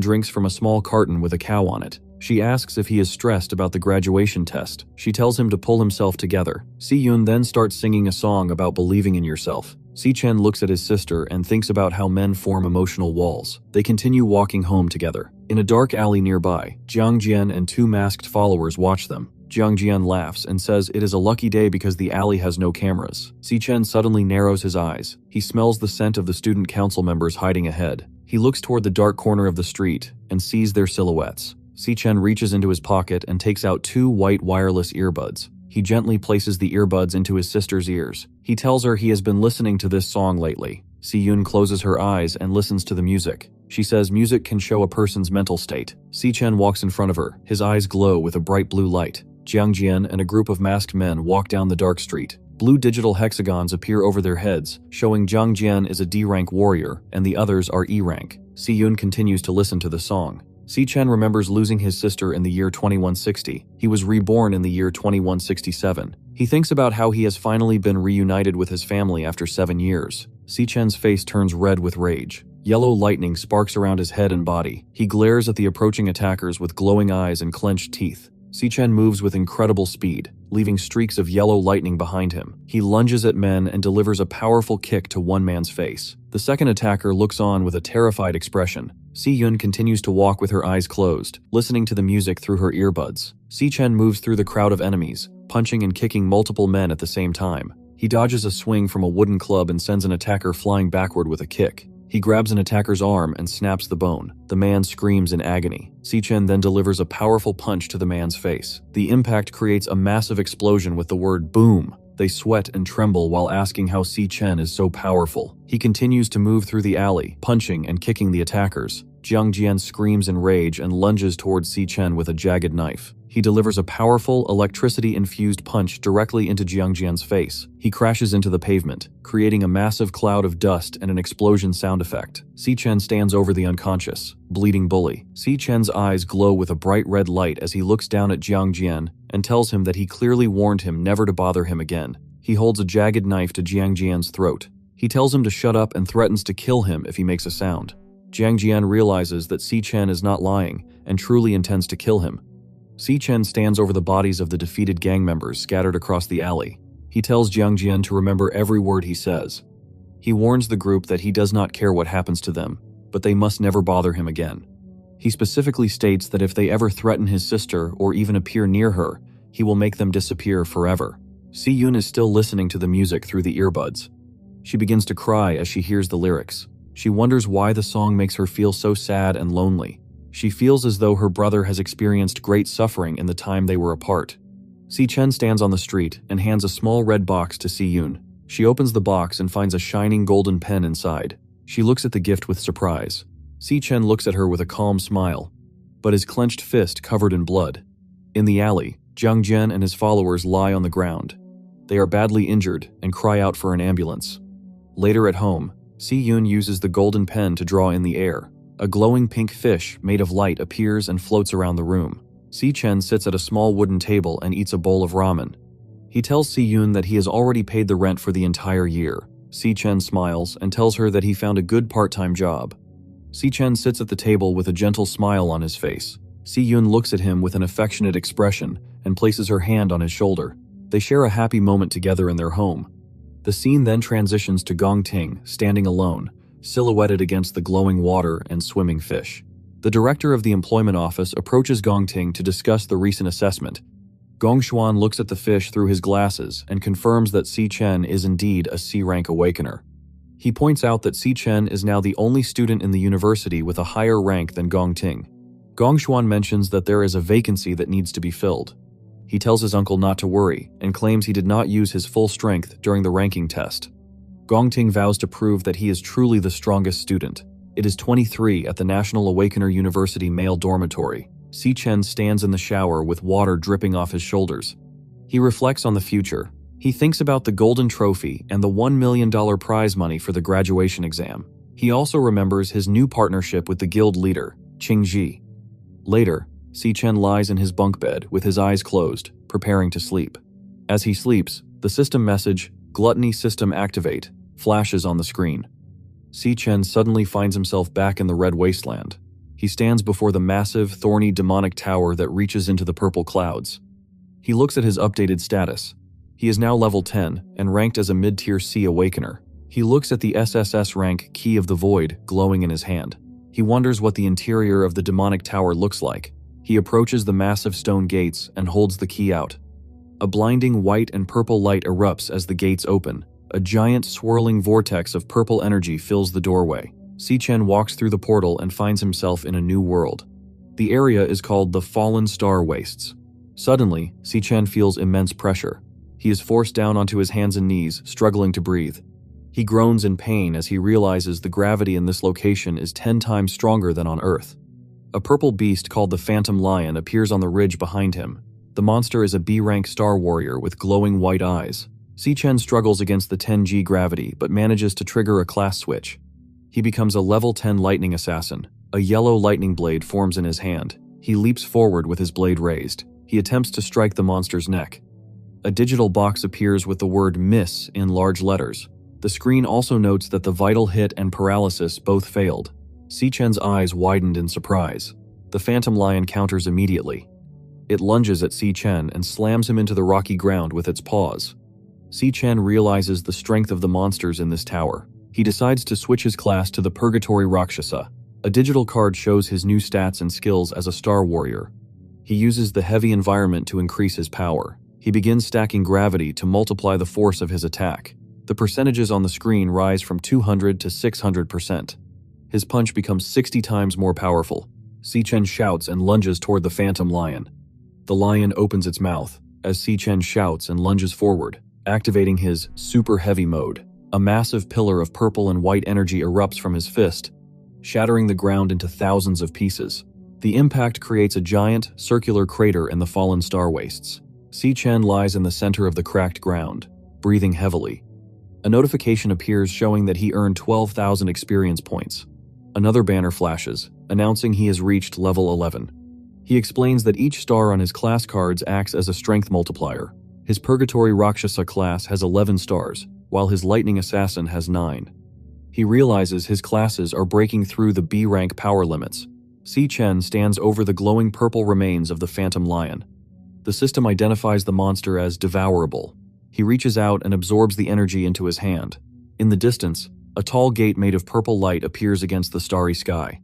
drinks from a small carton with a cow on it. She asks if he is stressed about the graduation test. She tells him to pull himself together. Si Yun then starts singing a song about believing in yourself. Si Chen looks at his sister and thinks about how men form emotional walls. They continue walking home together. In a dark alley nearby, Jiang Jian and two masked followers watch them. Jiang Jian laughs and says it is a lucky day because the alley has no cameras. Si Chen suddenly narrows his eyes. He smells the scent of the student council members hiding ahead. He looks toward the dark corner of the street and sees their silhouettes. Si Chen reaches into his pocket and takes out two white wireless earbuds. He gently places the earbuds into his sister's ears. He tells her he has been listening to this song lately. Si Yun closes her eyes and listens to the music. She says music can show a person's mental state. Si Chen walks in front of her. His eyes glow with a bright blue light. Jiang Jian and a group of masked men walk down the dark street. Blue digital hexagons appear over their heads, showing Jiang Jian is a D-rank warrior and the others are E-rank. Si Yun continues to listen to the song. Si Chen remembers losing his sister in the year 2160. He was reborn in the year 2167. He thinks about how he has finally been reunited with his family after 7 years. Si Chen's face turns red with rage. Yellow lightning sparks around his head and body. He glares at the approaching attackers with glowing eyes and clenched teeth. Si Chen moves with incredible speed, leaving streaks of yellow lightning behind him. He lunges at men and delivers a powerful kick to one man's face. The second attacker looks on with a terrified expression. Si Yun continues to walk with her eyes closed, listening to the music through her earbuds. Si Chen moves through the crowd of enemies, punching and kicking multiple men at the same time. He dodges a swing from a wooden club and sends an attacker flying backward with a kick. He grabs an attacker's arm and snaps the bone. The man screams in agony. Si Chen then delivers a powerful punch to the man's face. The impact creates a massive explosion with the word boom. They sweat and tremble while asking how Si Chen is so powerful. He continues to move through the alley, punching and kicking the attackers. Jiang Jian screams in rage and lunges towards Si Chen with a jagged knife. He delivers a powerful, electricity-infused punch directly into Jiang Jian's face. He crashes into the pavement, creating a massive cloud of dust and an explosion sound effect. Si Chen stands over the unconscious, bleeding bully. Si Chen's eyes glow with a bright red light as he looks down at Jiang Jian and tells him that he clearly warned him never to bother him again. He holds a jagged knife to Jiang Jian's throat. He tells him to shut up and threatens to kill him if he makes a sound. Jiang Jian realizes that Si Chen is not lying and truly intends to kill him. Si Chen stands over the bodies of the defeated gang members scattered across the alley. He tells Jiang Jian to remember every word he says. He warns the group that he does not care what happens to them, but they must never bother him again. He specifically states that if they ever threaten his sister or even appear near her, he will make them disappear forever. Si Yun is still listening to the music through the earbuds. She begins to cry as she hears the lyrics. She wonders why the song makes her feel so sad and lonely. She feels as though her brother has experienced great suffering in the time they were apart. Si Chen stands on the street and hands a small red box to Si Yun. She opens the box and finds a shining golden pen inside. She looks at the gift with surprise. Si Chen looks at her with a calm smile, but his clenched fist covered in blood. In the alley, Jiang Jian and his followers lie on the ground. They are badly injured and cry out for an ambulance. Later at home, Si Yun uses the golden pen to draw in the air. A glowing pink fish made of light appears and floats around the room. Si Chen sits at a small wooden table and eats a bowl of ramen. He tells Si Yun that he has already paid the rent for the entire year. Si Chen smiles and tells her that he found a good part-time job. Si Chen sits at the table with a gentle smile on his face. Si Yun looks at him with an affectionate expression and places her hand on his shoulder. They share a happy moment together in their home. The scene then transitions to Gong Ting standing alone, silhouetted against the glowing water and swimming fish. The director of the employment office approaches Gong Ting to discuss the recent assessment. Gong Xuan looks at the fish through his glasses and confirms that Si Chen is indeed a C-rank awakener. He points out that Si Chen is now the only student in the university with a higher rank than Gong Ting. Gong Xuan mentions that there is a vacancy that needs to be filled. He tells his uncle not to worry and claims he did not use his full strength during the ranking test. Gong Ting vows to prove that he is truly the strongest student. It is 23 at the National Awakener University male dormitory. Si Chen stands in the shower with water dripping off his shoulders. He reflects on the future. He thinks about the golden trophy and the $1 million prize money for the graduation exam. He also remembers his new partnership with the guild leader, Qingji. Later, Si Chen lies in his bunk bed with his eyes closed, preparing to sleep. As he sleeps, the system message, "Gluttony System Activate," flashes on the screen. Si Chen suddenly finds himself back in the Red Wasteland. He stands before the massive, thorny demonic tower that reaches into the purple clouds. He looks at his updated status. He is now level 10 and ranked as a mid-tier C Awakener. He looks at the SSS-Rank Key of the Void glowing in his hand. He wonders what the interior of the demonic tower looks like. He approaches the massive stone gates and holds the key out. A blinding white and purple light erupts as the gates open. A giant swirling vortex of purple energy fills the doorway. Si Chen walks through the portal and finds himself in a new world. The area is called the Fallen Star Wastes. Suddenly, Si Chen feels immense pressure. He is forced down onto his hands and knees, struggling to breathe. He groans in pain as he realizes the gravity in this location is 10 times stronger than on Earth. A purple beast called the Phantom Lion appears on the ridge behind him. The monster is a B-rank star warrior with glowing white eyes. Si Chen struggles against the 10G gravity but manages to trigger a class switch. He becomes a level 10 lightning assassin. A yellow lightning blade forms in his hand. He leaps forward with his blade raised. He attempts to strike the monster's neck. A digital box appears with the word "miss" in large letters. The screen also notes that the vital hit and paralysis both failed. Si Chen's eyes widened in surprise. The Phantom Lion counters immediately. It lunges at Si Chen and slams him into the rocky ground with its paws. Si Chen realizes the strength of the monsters in this tower. He decides to switch his class to the Purgatory Rakshasa. A digital card shows his new stats and skills as a Star Warrior. He uses the heavy environment to increase his power. He begins stacking gravity to multiply the force of his attack. The percentages on the screen rise from 200 to 600%. His punch becomes 60 times more powerful. Si Chen shouts and lunges toward the Phantom Lion. The lion opens its mouth as Si Chen shouts and lunges forward, activating his super heavy mode. A massive pillar of purple and white energy erupts from his fist, shattering the ground into thousands of pieces. The impact creates a giant, circular crater in the fallen star wastes. Si Chen lies in the center of the cracked ground, breathing heavily. A notification appears showing that he earned 12,000 experience points. Another banner flashes, announcing he has reached level 11. He explains that each star on his class cards acts as a strength multiplier. His Purgatory Rakshasa class has 11 stars, while his Lightning Assassin has 9. He realizes his classes are breaking through the B-rank power limits. Si Chen stands over the glowing purple remains of the Phantom Lion. The system identifies the monster as devourable. He reaches out and absorbs the energy into his hand. In the distance, a tall gate made of purple light appears against the starry sky.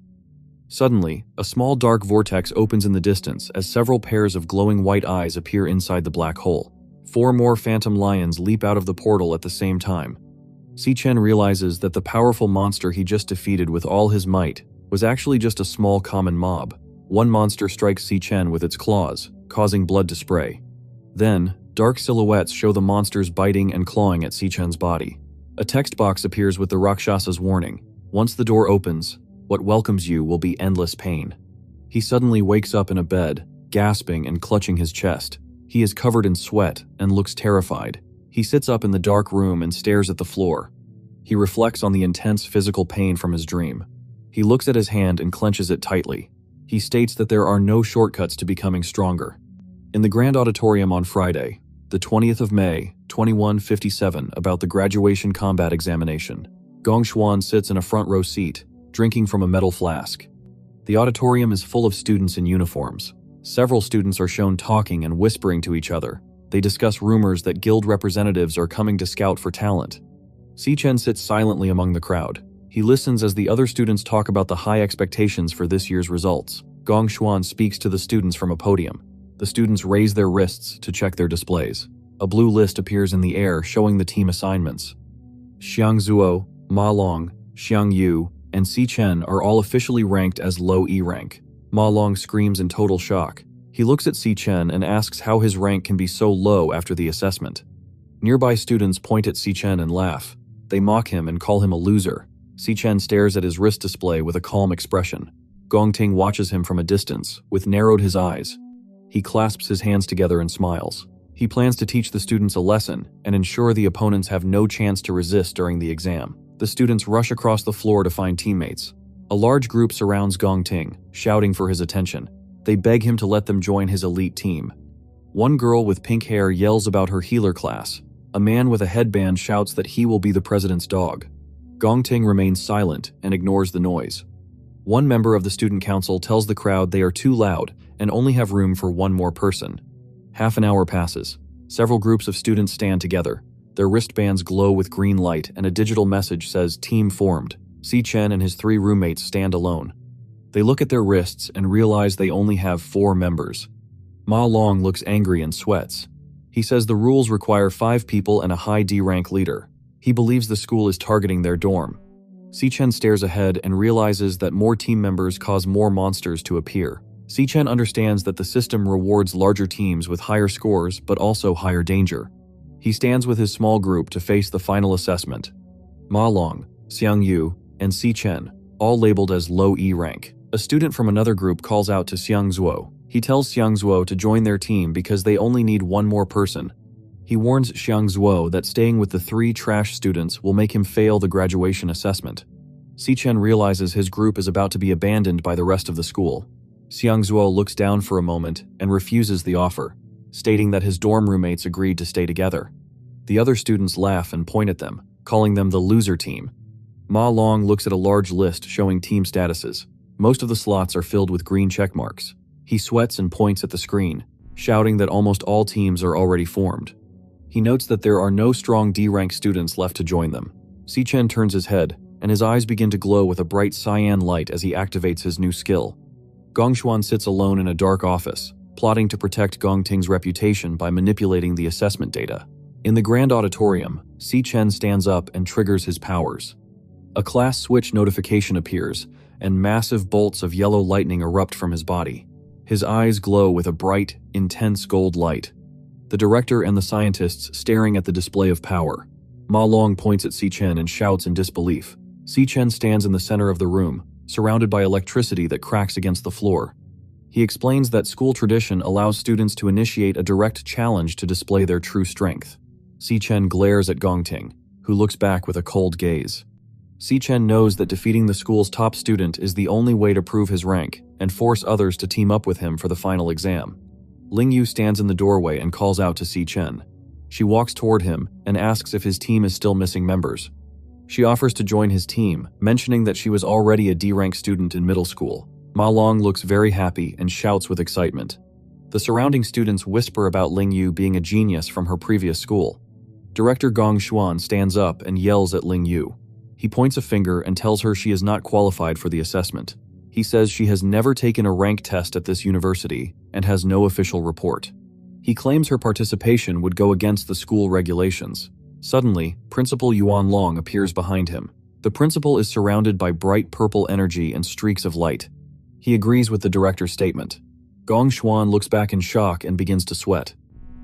Suddenly, a small dark vortex opens in the distance as several pairs of glowing white eyes appear inside the black hole. 4 more Phantom Lions leap out of the portal at the same time. Si Chen realizes that the powerful monster he just defeated with all his might was actually just a small common mob. One monster strikes Si Chen with its claws, causing blood to spray. Then, dark silhouettes show the monsters biting and clawing at Si Chen's body. A text box appears with the Rakshasa's warning. Once the door opens, what welcomes you will be endless pain. He suddenly wakes up in a bed, gasping and clutching his chest. He is covered in sweat and looks terrified. He sits up in the dark room and stares at the floor. He reflects on the intense physical pain from his dream. He looks at his hand and clenches it tightly. He states that there are no shortcuts to becoming stronger. In the Grand Auditorium on Friday, the 20th of May, 2157, about the graduation combat examination, Gong Xuan sits in a front row seat, drinking from a metal flask. The auditorium is full of students in uniforms. Several students are shown talking and whispering to each other. They discuss rumors that guild representatives are coming to scout for talent. Si Chen sits silently among the crowd. He listens as the other students talk about the high expectations for this year's results. Gong Xuan speaks to the students from a podium. The students raise their wrists to check their displays. A blue list appears in the air showing the team assignments. Xiang Zuo, Ma Long, Xiang Yu, and Si Chen are all officially ranked as low E rank. Ma Long screams in total shock. He looks at Si Chen and asks how his rank can be so low after the assessment. Nearby students point at Si Chen and laugh. They mock him and call him a loser. Si-chen stares at his wrist display with a calm expression. Gong-ting watches him from a distance, with narrowed his eyes. He clasps his hands together and smiles. He plans to teach the students a lesson and ensure the opponents have no chance to resist during the exam. The students rush across the floor to find teammates. A large group surrounds Gong-ting, shouting for his attention. They beg him to let them join his elite team. One girl with pink hair yells about her healer class. A man with a headband shouts that he will be the president's dog. Gong-ting remains silent and ignores the noise. One member of the student council tells the crowd they are too loud and only have room for one more person. Half an hour passes. Several groups of students stand together. Their wristbands glow with green light and a digital message says "Team formed." Si-chen and his 3 roommates stand alone. They look at their wrists and realize they only have 4 members. Ma Long looks angry and sweats. He says the rules require 5 people and a high D-rank leader. He believes the school is targeting their dorm. Si-chen stares ahead and realizes that more team members cause more monsters to appear. Si-chen understands that the system rewards larger teams with higher scores but also higher danger. He stands with his small group to face the final assessment. Ma Long, Xiang Yu, and Si-chen, all labeled as low E rank. A student from another group calls out to Xiang Zuo. He tells Xiang Zuo to join their team because they only need one more person. He warns Xiang Zuo that staying with the 3 trash students will make him fail the graduation assessment. Si-chen realizes his group is about to be abandoned by the rest of the school. Xiang Zuo looks down for a moment and refuses the offer, stating that his dorm roommates agreed to stay together. The other students laugh and point at them, calling them the loser team. Ma Long looks at a large list showing team statuses. Most of the slots are filled with green check marks. He sweats and points at the screen, shouting that almost all teams are already formed. He notes that there are no strong D-rank students left to join them. Si-chen turns his head, and his eyes begin to glow with a bright cyan light as he activates his new skill. Gongshuan sits alone in a dark office, plotting to protect Gong-ting's reputation by manipulating the assessment data. In the grand auditorium, Si-chen stands up and triggers his powers. A class switch notification appears, and massive bolts of yellow lightning erupt from his body. His eyes glow with a bright, intense gold light. The director and the scientists staring at the display of power. Ma Long points at Si-chen and shouts in disbelief. Si-chen stands in the center of the room, surrounded by electricity that cracks against the floor. He explains that school tradition allows students to initiate a direct challenge to display their true strength. Si-chen glares at Gong-ting, who looks back with a cold gaze. Si-chen knows that defeating the school's top student is the only way to prove his rank and force others to team up with him for the final exam. Ling Yu stands in the doorway and calls out to Si-chen. She walks toward him and asks if his team is still missing members. She offers to join his team, mentioning that she was already a D-rank student in middle school. Ma Long looks very happy and shouts with excitement. The surrounding students whisper about Ling Yu being a genius from her previous school. Director Gong Xuan stands up and yells at Ling Yu. He points a finger and tells her she is not qualified for the assessment. He says she has never taken a rank test at this university and has no official report. He claims her participation would go against the school regulations. Suddenly, Principal Yuan Long appears behind him. The principal is surrounded by bright purple energy and streaks of light. He agrees with the director's statement. Gong Xuan looks back in shock and begins to sweat.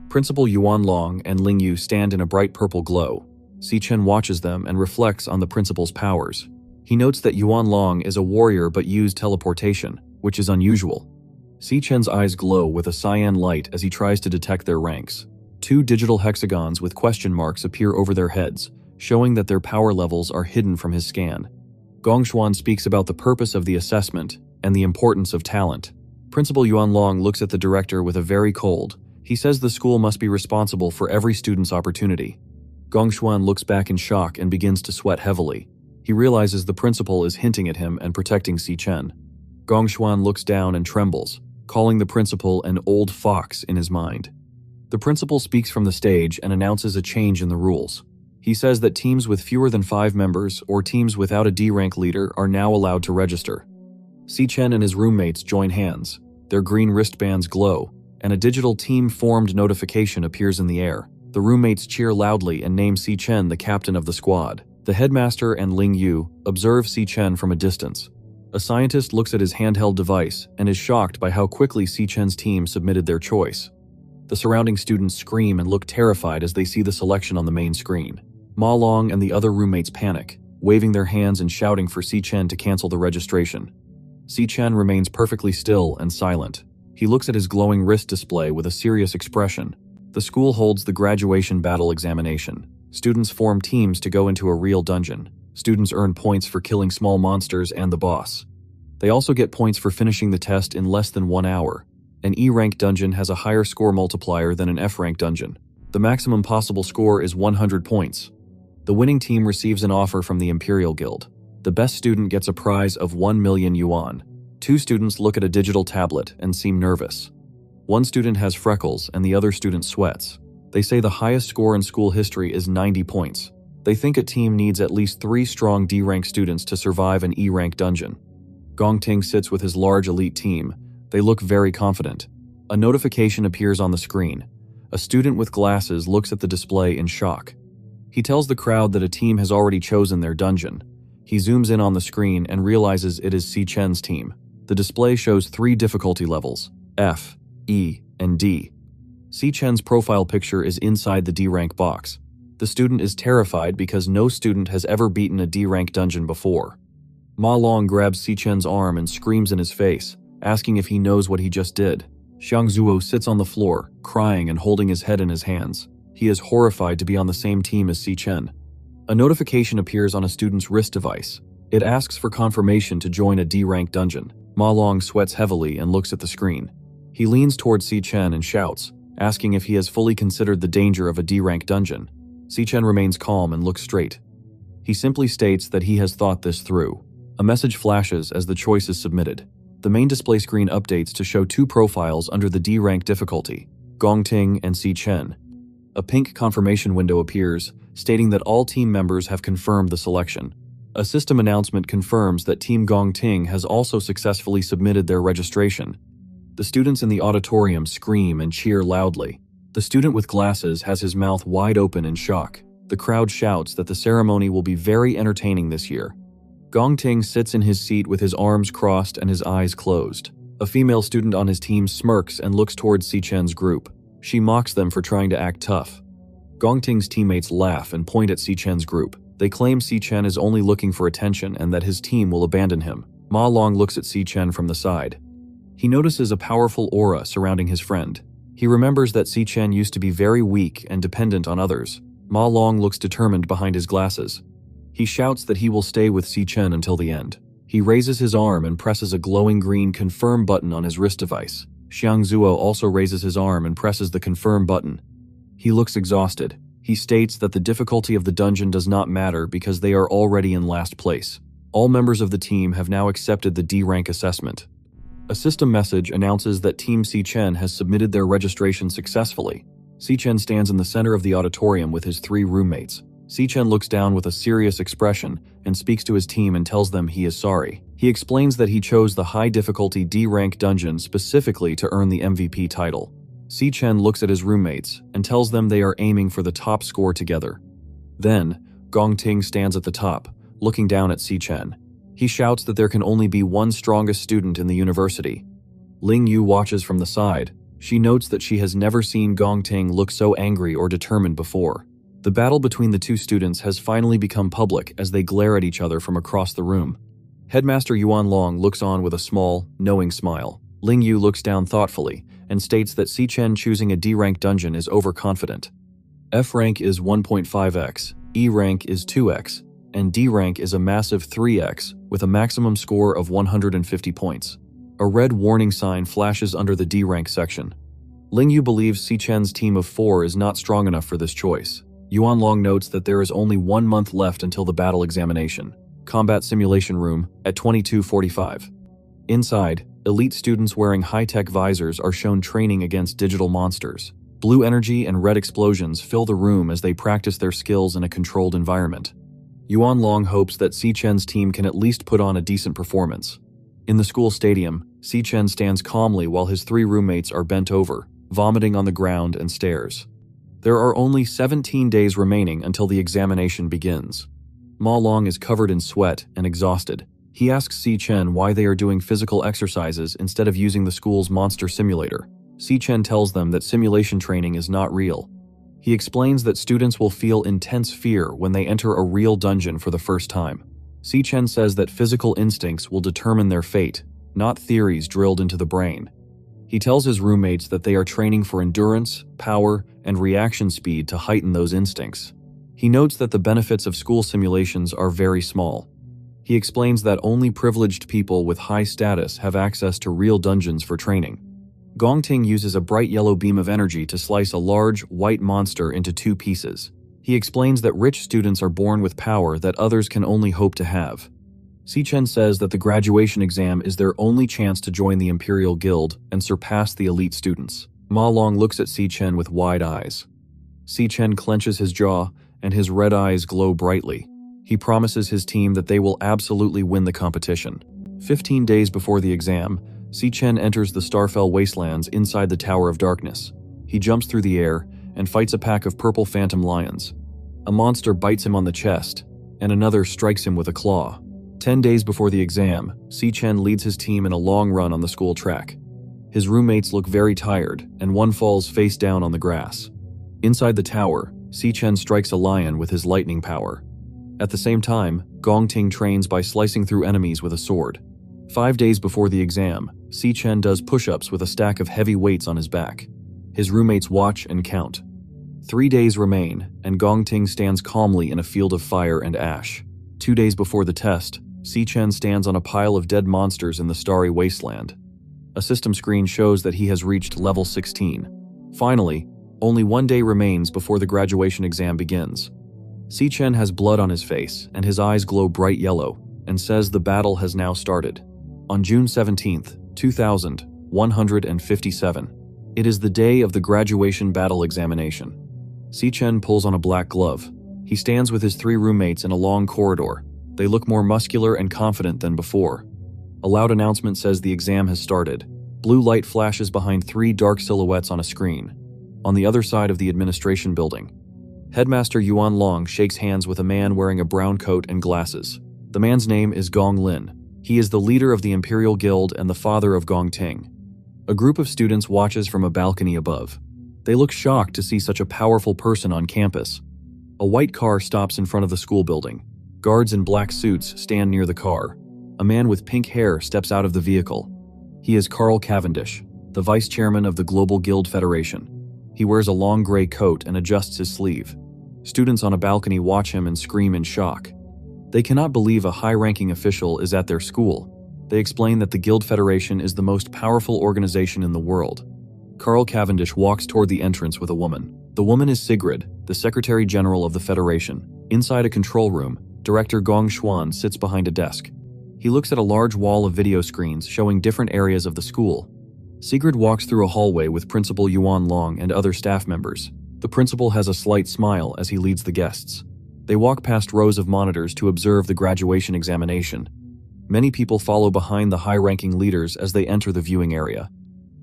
Principal Yuan Long and Ling Yu stand in a bright purple glow. Si-chen watches them and reflects on the principal's powers. He notes that Yuan Long is a warrior but used teleportation, which is unusual. Si-chen's eyes glow with a cyan light as he tries to detect their ranks. 2 digital hexagons with question marks appear over their heads, showing that their power levels are hidden from his scan. Gongshuan speaks about the purpose of the assessment and the importance of talent. Principal Yuan Long looks at the director with a very cold. He says the school must be responsible for every student's opportunity. Gongshuan looks back in shock and begins to sweat heavily. He realizes the principal is hinting at him and protecting Si-chen. Gongshuan looks down and trembles, calling the principal an old fox in his mind. The principal speaks from the stage and announces a change in the rules. He says that teams with fewer than 5 members or teams without a D-rank leader are now allowed to register. Si-chen and his roommates join hands. Their green wristbands glow, and a digital team-formed notification appears in the air. The roommates cheer loudly and name Si-chen the captain of the squad. The headmaster and Ling Yu observe Si-chen from a distance. A scientist looks at his handheld device and is shocked by how quickly Si-chen's team submitted their choice. The surrounding students scream and look terrified as they see the selection on the main screen. Ma Long and the other roommates panic. waving their hands and shouting for Si Chen to cancel the registration. Si Chen remains perfectly still and silent. He looks at his glowing wrist display with a serious expression. The school holds the graduation battle examination. Students form teams to go into a real dungeon. Students earn points for killing small monsters and the boss. They also get points for finishing the test in less than 1 hour. An E-rank dungeon has a higher score multiplier than an F-rank dungeon. The maximum possible score is 100 points. The winning team receives an offer from the Imperial Guild. The best student gets a prize of 1 million yuan. 2 students look at a digital tablet and seem nervous. One student has freckles and the other student sweats. They say the highest score in school history is 90 points. They think a team needs at least 3 strong D-rank students to survive an E-rank dungeon. Gongting sits with his large elite team. They look very confident. A notification appears on the screen. A student with glasses looks at the display in shock. He tells the crowd that a team has already chosen their dungeon. He zooms in on the screen and realizes it is Si Chen's team. The display shows 3 difficulty levels, F, E, and D. Si Chen's profile picture is inside the D-rank box. The student is terrified because no student has ever beaten a D-rank dungeon before. Ma Long grabs Si Chen's arm and screams in his face, asking if he knows what he just did. Xiang Zuo sits on the floor, crying and holding his head in his hands. He is horrified to be on the same team as Si Chen. A notification appears on a student's wrist device. It asks for confirmation to join a D-rank dungeon. Ma Long sweats heavily and looks at the screen. He leans towards Si Chen and shouts, asking if he has fully considered the danger of a D-rank dungeon. Si Chen remains calm and looks straight. He simply states that he has thought this through. A message flashes as the choice is submitted. The main display screen updates to show 2 profiles under the D-rank difficulty, Gongting and Si Chen. A pink confirmation window appears, stating that all team members have confirmed the selection. A system announcement confirms that Team Gongting has also successfully submitted their registration. The students in the auditorium scream and cheer loudly. The student with glasses has his mouth wide open in shock. The crowd shouts that the ceremony will be very entertaining this year. Gongting sits in his seat with his arms crossed and his eyes closed. A female student on his team smirks and looks towards Si Chen's group. She mocks them for trying to act tough. Gongting's teammates laugh and point at Si Chen's group. They claim Si Chen is only looking for attention and that his team will abandon him. Ma Long looks at Si Chen from the side. He notices a powerful aura surrounding his friend. He remembers that Si Chen used to be very weak and dependent on others. Ma Long looks determined behind his glasses. He shouts that he will stay with Si Chen until the end. He raises his arm and presses a glowing green confirm button on his wrist device. Xiang Zuo also raises his arm and presses the confirm button. He looks exhausted. He states that the difficulty of the dungeon does not matter because they are already in last place. All members of the team have now accepted the D-rank assessment. A system message announces that Team Si Chen has submitted their registration successfully. Si Chen stands in the center of the auditorium with his 3 roommates. Si Chen looks down with a serious expression and speaks to his team and tells them he is sorry. He explains that he chose the high-difficulty D-rank dungeon specifically to earn the MVP title. Si Chen looks at his roommates and tells them they are aiming for the top score together. Then, Gongting stands at the top, looking down at Si Chen. He shouts that there can only be one strongest student in the university. Ling Yu watches from the side. She notes that she has never seen Gongting look so angry or determined before. The battle between the 2 students has finally become public as they glare at each other from across the room. Headmaster Yuan Long looks on with a small, knowing smile. Ling Yu looks down thoughtfully and states that Si Chen choosing a D-rank dungeon is overconfident. F-rank is 1.5x, E-rank is 2x, and D-rank is a massive 3x with a maximum score of 150 points. A red warning sign flashes under the D-rank section. Ling Yu believes Si Chen's team of 4 is not strong enough for this choice. Yuan Long notes that there is only 1 month left until the battle examination. Combat simulation room at 22:45. Inside, elite students wearing high-tech visors are shown training against digital monsters. Blue energy and red explosions fill the room as they practice their skills in a controlled environment. Yuan Long hopes that Si Chen's team can at least put on a decent performance. In the school stadium, Si Chen stands calmly while his 3 roommates are bent over, vomiting on the ground and stares. There are only 17 days remaining until the examination begins. Ma Long is covered in sweat and exhausted. He asks Si Chen why they are doing physical exercises instead of using the school's monster simulator. Si Chen tells them that simulation training is not real. He explains that students will feel intense fear when they enter a real dungeon for the first time. Si-Chen says that physical instincts will determine their fate, not theories drilled into the brain. He tells his roommates that they are training for endurance, power, and reaction speed to heighten those instincts. He notes that the benefits of school simulations are very small. He explains that only privileged people with high status have access to real dungeons for training. Gongting uses a bright yellow beam of energy to slice a large, white monster into 2 pieces. He explains that rich students are born with power that others can only hope to have. Si-Chen says that the graduation exam is their only chance to join the Imperial Guild and surpass the elite students. Ma Long looks at Si-Chen with wide eyes. Si-Chen clenches his jaw, and his red eyes glow brightly. He promises his team that they will absolutely win the competition. 15 days before the exam, Si-Chen enters the Starfell Wastelands inside the Tower of Darkness. He jumps through the air and fights a pack of purple phantom lions. A monster bites him on the chest, and another strikes him with a claw. 10 days before the exam, Si-Chen leads his team in a long run on the school track. His roommates look very tired, and one falls face down on the grass. Inside the tower, Si-Chen strikes a lion with his lightning power. At the same time, Gongting trains by slicing through enemies with a sword. 5 days before the exam, Si-Chen does push-ups with a stack of heavy weights on his back. His roommates watch and count. 3 days remain, and Gongting stands calmly in a field of fire and ash. 2 days before the test, Si-Chen stands on a pile of dead monsters in the starry wasteland. A system screen shows that he has reached level 16. Finally, only 1 day remains before the graduation exam begins. Si-Chen has blood on his face, and his eyes glow bright yellow, and says the battle has now started. On June 17th, 2157, it is the day of the graduation battle examination. Si-Chen pulls on a black glove. He stands with his 3 roommates in a long corridor. They look more muscular and confident than before. A loud announcement says the exam has started. Blue light flashes behind 3 dark silhouettes on a screen. On the other side of the administration building, Headmaster Yuan Long shakes hands with a man wearing a brown coat and glasses. The man's name is Gong Lin. He is the leader of the Imperial Guild and the father of Gongting. A group of students watches from a balcony above. They look shocked to see such a powerful person on campus. A white car stops in front of the school building. Guards in black suits stand near the car. A man with pink hair steps out of the vehicle. He is Carl Cavendish, the vice chairman of the Global Guild Federation. He wears a long gray coat and adjusts his sleeve. Students on a balcony watch him and scream in shock. They cannot believe a high-ranking official is at their school. They explain that the Guild Federation is the most powerful organization in the world. Carl Cavendish walks toward the entrance with a woman. The woman is Sigrid, the Secretary General of the Federation. Inside a control room, Director Gong Xuan sits behind a desk. He looks at a large wall of video screens showing different areas of the school. Sigrid walks through a hallway with Principal Yuan Long and other staff members. The principal has a slight smile as he leads the guests. They walk past rows of monitors to observe the graduation examination. Many people follow behind the high-ranking leaders as they enter the viewing area.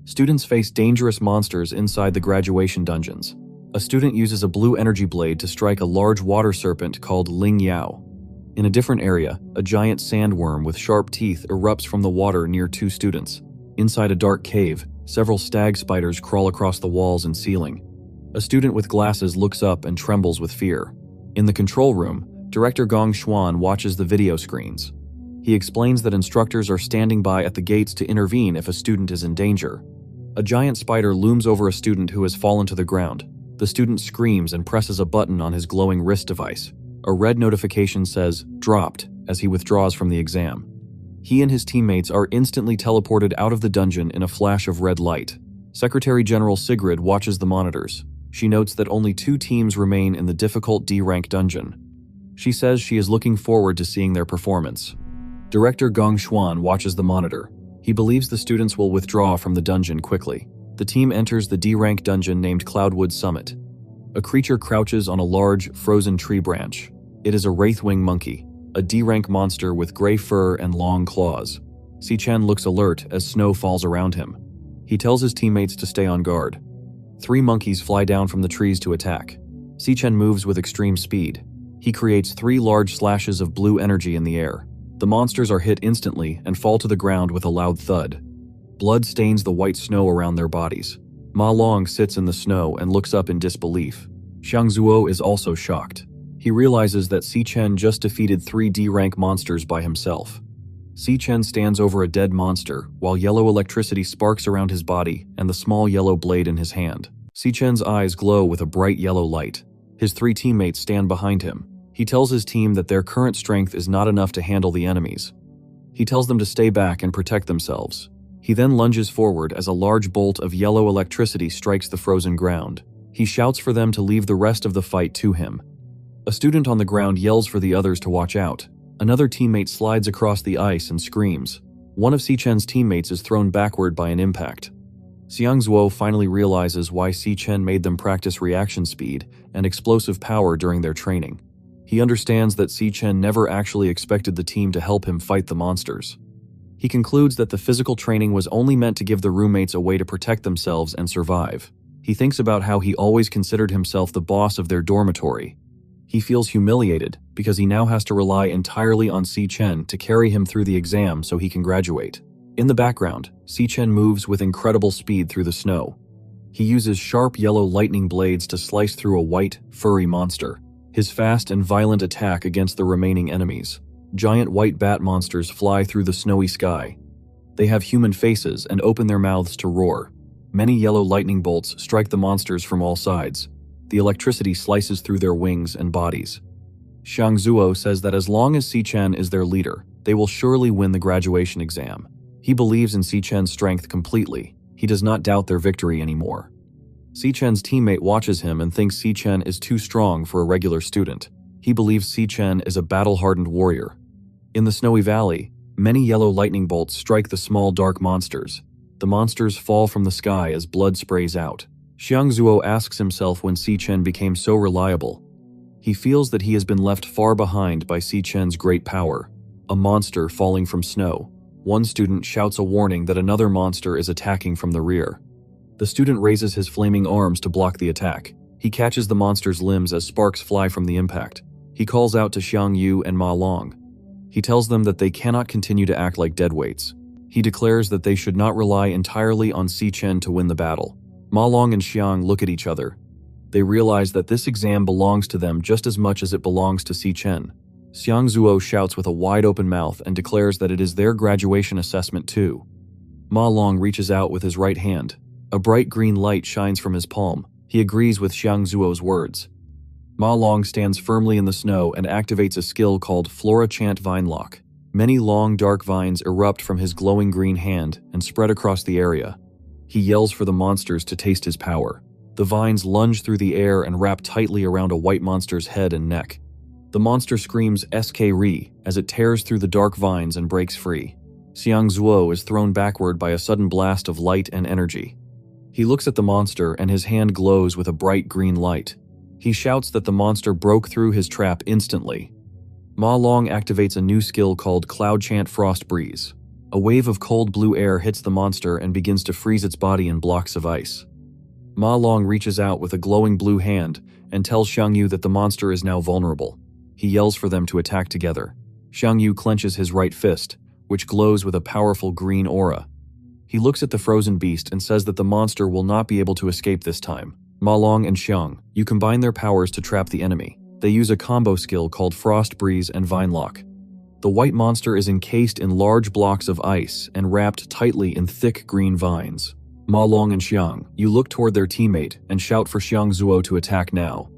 Students face dangerous monsters inside the graduation dungeons. A student uses a blue energy blade to strike a large water serpent called Ling Yao. In a different area, a giant sandworm with sharp teeth erupts from the water near 2 students. Inside a dark cave, several stag spiders crawl across the walls and ceiling. A student with glasses looks up and trembles with fear. In the control room, Director Gong Xuan watches the video screens. He explains that instructors are standing by at the gates to intervene if a student is in danger. A giant spider looms over a student who has fallen to the ground. The student screams and presses a button on his glowing wrist device. A red notification says, "Dropped," as he withdraws from the exam. He and his teammates are instantly teleported out of the dungeon in a flash of red light. Secretary General Sigrid watches the monitors. She notes that only 2 teams remain in the difficult D-rank dungeon. She says she is looking forward to seeing their performance. Director Gong Xuan watches the monitor. He believes the students will withdraw from the dungeon quickly. The team enters the D-rank dungeon named Cloudwood Summit. A creature crouches on a large, frozen tree branch. It is a wraithwing monkey, a D-rank monster with gray fur and long claws. Si-Chen looks alert as snow falls around him. He tells his teammates to stay on guard. 3 monkeys fly down from the trees to attack. Si-Chen moves with extreme speed. He creates 3 large slashes of blue energy in the air. The monsters are hit instantly and fall to the ground with a loud thud. Blood stains the white snow around their bodies. Ma Long sits in the snow and looks up in disbelief. Xiang Zuo is also shocked. He realizes that Si Chen just defeated 3 D-rank monsters by himself. Si Chen stands over a dead monster, while yellow electricity sparks around his body and the small yellow blade in his hand. Si Chen's eyes glow with a bright yellow light. His 3 teammates stand behind him. He tells his team that their current strength is not enough to handle the enemies. He tells them to stay back and protect themselves. He then lunges forward as a large bolt of yellow electricity strikes the frozen ground. He shouts for them to leave the rest of the fight to him. A student on the ground yells for the others to watch out. Another teammate slides across the ice and screams. One of Si Chen's teammates is thrown backward by an impact. Xiang Zuo finally realizes why Si Chen made them practice reaction speed and explosive power during their training. He understands that Si Chen never actually expected the team to help him fight the monsters. He concludes that the physical training was only meant to give the roommates a way to protect themselves and survive. He thinks about how he always considered himself the boss of their dormitory. He feels humiliated because he now has to rely entirely on Si Chen to carry him through the exam so he can graduate. In the background, Si Chen moves with incredible speed through the snow. He uses sharp yellow lightning blades to slice through a white, furry monster. His fast and violent attack against the remaining enemies. Giant white bat monsters fly through the snowy sky. They have human faces and open their mouths to roar. Many yellow lightning bolts strike the monsters from all sides. The electricity slices through their wings and bodies. Xiang Zuo says that as long as Si Chen is their leader, they will surely win the graduation exam. He believes in Si Chen's strength completely. He does not doubt their victory anymore. Si Chen's teammate watches him and thinks Si Chen is too strong for a regular student. He believes Si Chen is a battle-hardened warrior. In the snowy valley, many yellow lightning bolts strike the small dark monsters. The monsters fall from the sky as blood sprays out. Xiang Zuo asks himself when Si Chen became so reliable. He feels that he has been left far behind by Si Chen's great power. A monster falling from snow. One student shouts a warning that another monster is attacking from the rear. The student raises his flaming arms to block the attack. He catches the monster's limbs as sparks fly from the impact. He calls out to Xiang Yu and Ma Long. He tells them that they cannot continue to act like deadweights. He declares that they should not rely entirely on Si Chen to win the battle. Ma Long and Xiang look at each other. They realize that this exam belongs to them just as much as it belongs to Si Chen. Xiang Zuo shouts with a wide-open mouth and declares that it is their graduation assessment too. Ma Long reaches out with his right hand. A bright green light shines from his palm. He agrees with Xiang Zuo's words. Ma Long stands firmly in the snow and activates a skill called Flora Chant Vine Lock. Many long, dark vines erupt from his glowing green hand and spread across the area. He yells for the monsters to taste his power. The vines lunge through the air and wrap tightly around a white monster's head and neck. The monster screams SK-Ri as it tears through the dark vines and breaks free. Xiang Zuo is thrown backward by a sudden blast of light and energy. He looks at the monster and his hand glows with a bright green light. He shouts that the monster broke through his trap instantly. Ma Long activates a new skill called Cloud Chant Frost Breeze. A wave of cold blue air hits the monster and begins to freeze its body in blocks of ice. Ma Long reaches out with a glowing blue hand and tells Xiang Yu that the monster is now vulnerable. He yells for them to attack together. Xiang Yu clenches his right fist, which glows with a powerful green aura. He looks at the frozen beast and says that the monster will not be able to escape this time. Ma Long and Xiang Yu combine their powers to trap the enemy. They use a combo skill called Frost Breeze and Vine Lock. The white monster is encased in large blocks of ice and wrapped tightly in thick green vines. Ma Long and Xiang Yu look toward their teammate and shout for Xiang Zuo to attack now.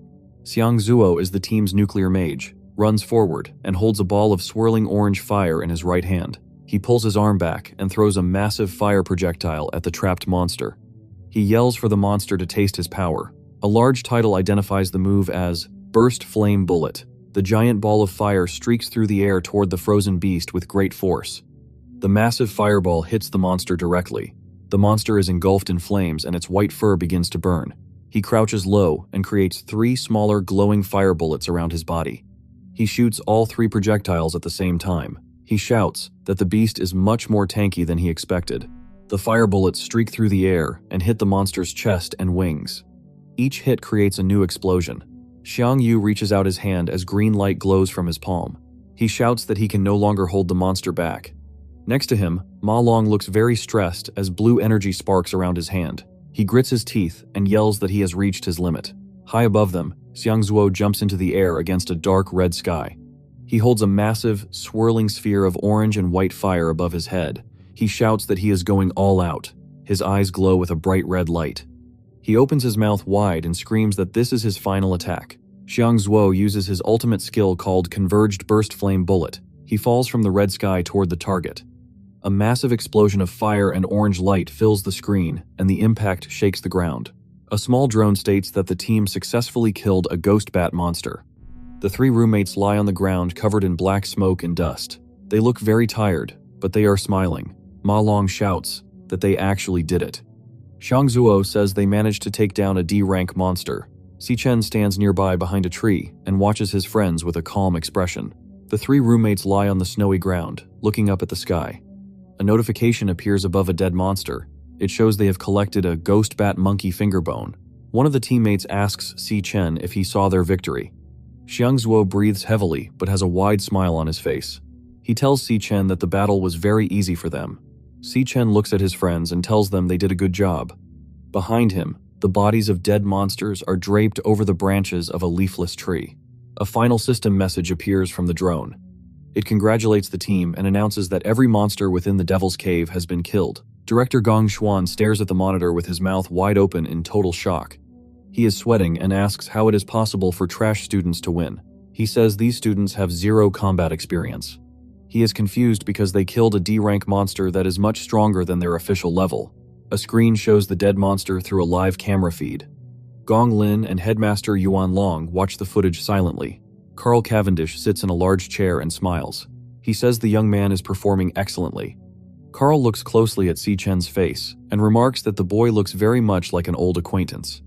Xiang Zuo is the team's nuclear mage, runs forward, and holds a ball of swirling orange fire in his right hand. He pulls his arm back and throws a massive fire projectile at the trapped monster. He yells for the monster to taste his power. A large title identifies the move as Burst Flame Bullet. The giant ball of fire streaks through the air toward the frozen beast with great force. The massive fireball hits the monster directly. The monster is engulfed in flames and its white fur begins to burn. He crouches low and creates 3 smaller glowing fire bullets around his body. He shoots all 3 projectiles at the same time. He shouts that the beast is much more tanky than he expected. The fire bullets streak through the air and hit the monster's chest and wings. Each hit creates a new explosion. Xiang Yu reaches out his hand as green light glows from his palm. He shouts that he can no longer hold the monster back. Next to him, Ma Long looks very stressed as blue energy sparks around his hand. He grits his teeth and yells that he has reached his limit. High above them, Xiangzuo jumps into the air against a dark red sky. He holds a massive, swirling sphere of orange and white fire above his head. He shouts that he is going all out. His eyes glow with a bright red light. He opens his mouth wide and screams that this is his final attack. Xiangzuo uses his ultimate skill called Converged Burst Flame Bullet. He falls from the red sky toward the target. A massive explosion of fire and orange light fills the screen, and the impact shakes the ground. A small drone states that the team successfully killed a ghost bat monster. The three roommates lie on the ground covered in black smoke and dust. They look very tired, but they are smiling. Ma Long shouts that they actually did it. Xiangzuo says they managed to take down a D-rank monster. Xichen stands nearby behind a tree and watches his friends with a calm expression. The three roommates lie on the snowy ground, looking up at the sky. A notification appears above a dead monster. It shows they have collected a ghost bat monkey finger bone. One of the teammates asks Xichen if he saw their victory. Xiangzuo breathes heavily but has a wide smile on his face. He tells Xichen that the battle was very easy for them. Xichen looks at his friends and tells them they did a good job. Behind him, the bodies of dead monsters are draped over the branches of a leafless tree. A final system message appears from the drone. It congratulates the team and announces that every monster within the Devil's Cave has been killed. Director Gong Xuan stares at the monitor with his mouth wide open in total shock. He is sweating and asks how it is possible for trash students to win. He says these students have zero combat experience. He is confused because they killed a D-rank monster that is much stronger than their official level. A screen shows the dead monster through a live camera feed. Gong Lin and Headmaster Yuan Long watch the footage silently. Carl Cavendish sits in a large chair and smiles. He says the young man is performing excellently. Carl looks closely at Xichen's face and remarks that the boy looks very much like an old acquaintance.